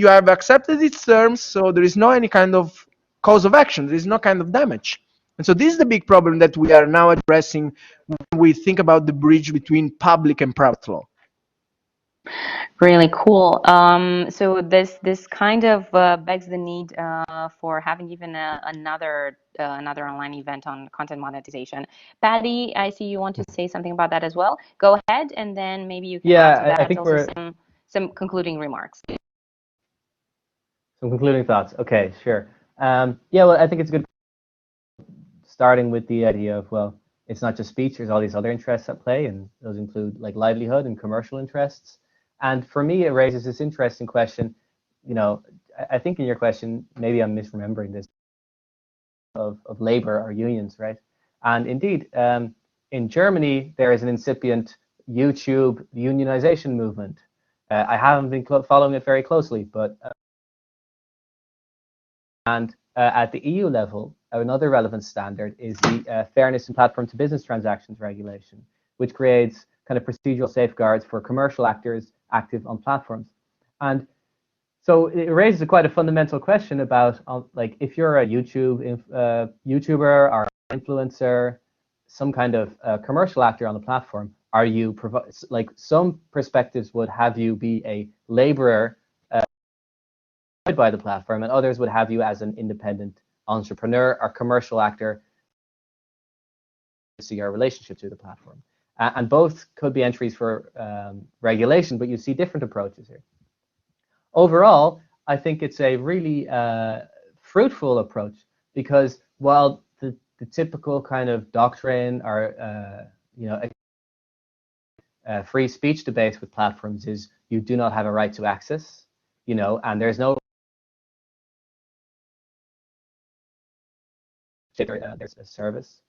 have accepted its terms, so there is no any kind of cause of action, there is no kind of damage. And so this is the big problem that we are now addressing when we think about the bridge between public and private law. Really cool. So this kind of begs the need for having even another online event on content monetization. Patty, I see you want to say something about that as well. Go ahead, and then maybe you can add to that I think also some concluding remarks. Some concluding thoughts. Okay, sure. Yeah, well, I think it's good starting with the idea of, well, it's not just speech, there's all these other interests at play, and those include like livelihood and commercial interests. And for me, it raises this interesting question. I think in your question, maybe I'm misremembering this, of labor or unions, right? And indeed, in Germany, there is an incipient YouTube unionization movement. I haven't been following it very closely, but at the EU level, another relevant standard is the Fairness in Platform to Business Transactions Regulation, which creates kind of procedural safeguards for commercial actors active on platforms. And so it raises quite a fundamental question about like, if you're a YouTuber or influencer, some kind of commercial actor on the platform, are you like, some perspectives would have you be a laborer by the platform, and others would have you as an independent entrepreneur or commercial actor, see your relationship to the platform. And both could be entries for regulation, but you see different approaches here. Overall, I think it's a really fruitful approach, because while the typical kind of doctrine or free speech debates with platforms is you do not have a right to access, and there's no there's a service.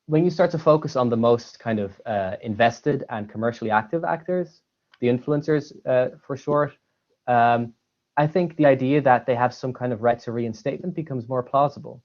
When you start to focus on the most kind of invested and commercially active actors, the influencers for short, I think the idea that they have some kind of right to reinstatement becomes more plausible.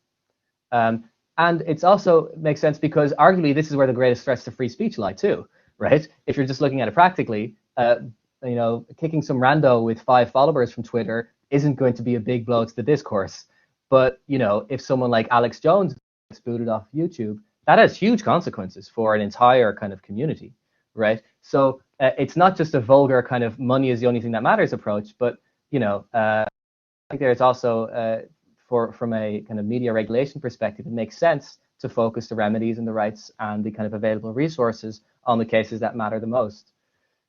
And it's also makes sense because arguably this is where the greatest threats to free speech lie too, right? If you're just looking at it practically, kicking some rando with 5 followers from Twitter isn't going to be a big blow to the discourse. But if someone like Alex Jones is booted off YouTube, that has huge consequences for an entire kind of community, right? So it's not just a vulgar kind of money is the only thing that matters approach, but I think there's also from a kind of media regulation perspective, it makes sense to focus the remedies and the rights and the kind of available resources on the cases that matter the most.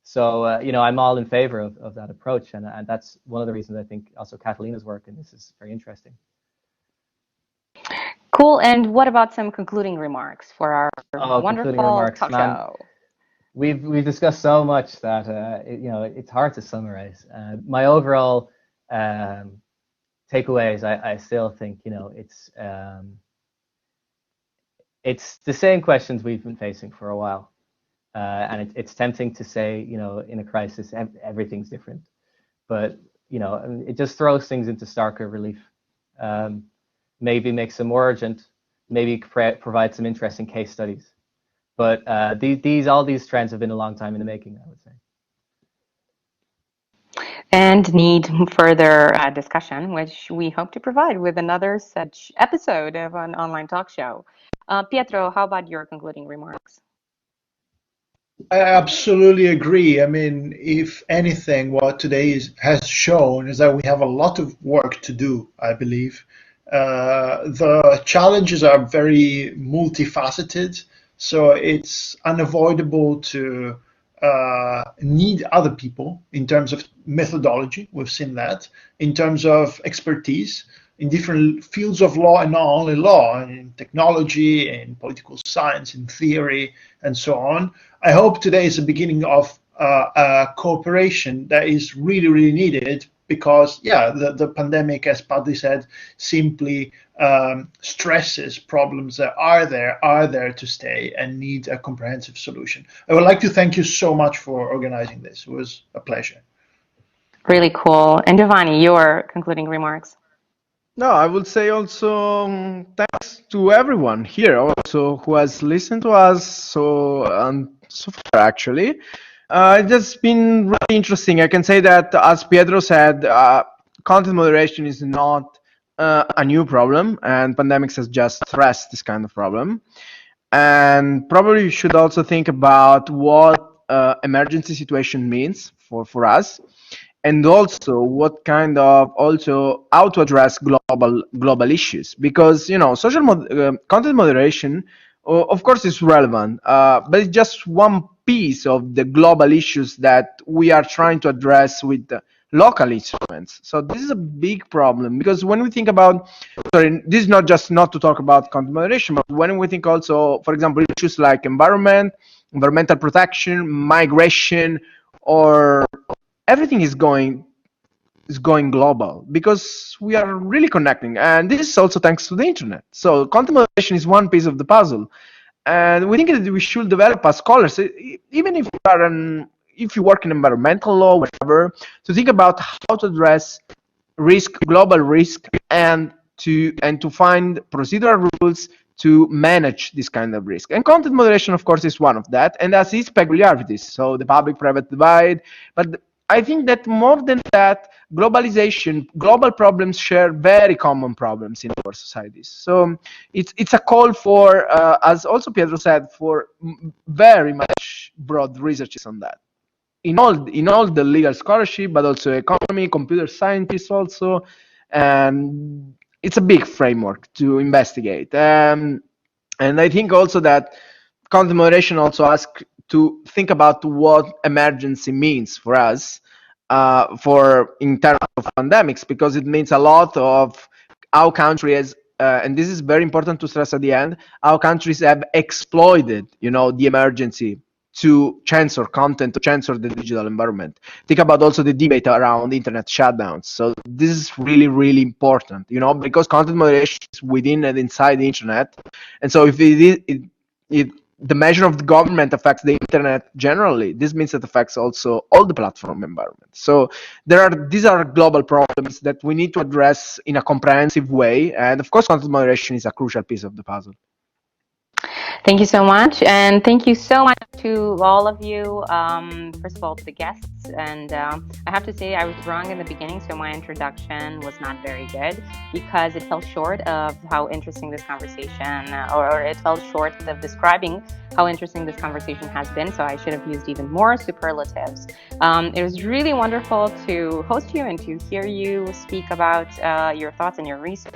So I'm all in favor of that approach, and that's one of the reasons I think also Catalina's work in this is very interesting. Cool. And what about some concluding remarks for our wonderful talk show? We've discussed so much that it's hard to summarize. My overall takeaways, I still think it's the same questions we've been facing for a while, and it's tempting to say in a crisis everything's different, but it just throws things into starker relief. Maybe makes them more urgent, maybe provide some interesting case studies. But all these trends have been a long time in the making, I would say. And need further discussion, which we hope to provide with another such episode of an online talk show. Pietro, how about your concluding remarks? I absolutely agree. I mean, if anything, what today has shown is that we have a lot of work to do, I believe. The challenges are very multifaceted, so it's unavoidable to need other people in terms of methodology. We've seen that in terms of expertise. in different fields of law and not only law, in technology, in political science, in theory, and so on. I hope today is the beginning of cooperation that is really, really needed because, yeah, the pandemic, as Paddy said, simply stresses problems that are there to stay and need a comprehensive solution. I would like to thank you so much for organizing this. It was a pleasure. Really cool. And Giovanni, your concluding remarks. No, I would say also thanks to everyone here also who has listened to us so far actually. It's just been really interesting. I can say that, as Pietro said, content moderation is not a new problem, and pandemics has just stressed this kind of problem. And probably you should also think about what emergency situation means for us, and also what kind of also how to address global issues, because content moderation of course is relevant, but it's just one piece of the global issues that we are trying to address with local instruments. So this is a big problem, because when we think about, sorry, this is not just not to talk about content moderation, but when we think also, for example, issues like environmental protection, migration, or everything is going global, because we are really connecting, and this is also thanks to the internet. So content moderation is one piece of the puzzle, and we think that we should develop as scholars, even if you work in environmental law, whatever, to think about how to address global risk, and to find procedural rules to manage this kind of risk. And content moderation, of course, is one of that, and has its peculiarities. So the public-private divide, but I think that more than that, globalization, global problems share very common problems in our societies. So it's a call for, as also Pietro said, for very much broad researches on that. In all the legal scholarship, but also economy, computer scientists also, and it's a big framework to investigate. And I think also that content moderation also asks to think about what emergency means for us, for in terms of pandemics, because it means a lot of how countries, and this is very important to stress at the end, how countries have exploited, the emergency to censor content, to censor the digital environment. Think about also the debate around internet shutdowns. So this is really, really important, because content moderation is within and inside the internet. And so if the measure of the government affects the internet generally, this means it affects also all the platform environment. So these are global problems that we need to address in a comprehensive way. And of course, content moderation is a crucial piece of the puzzle. Thank you so much, and thank you so much to all of you. First of all, to the guests, and I have to say I was wrong in the beginning, so my introduction was not very good because it fell short of how interesting this conversation, or it fell short of describing how interesting this conversation has been. So I should have used even more superlatives. It was really wonderful to host you and to hear you speak about your thoughts and your research.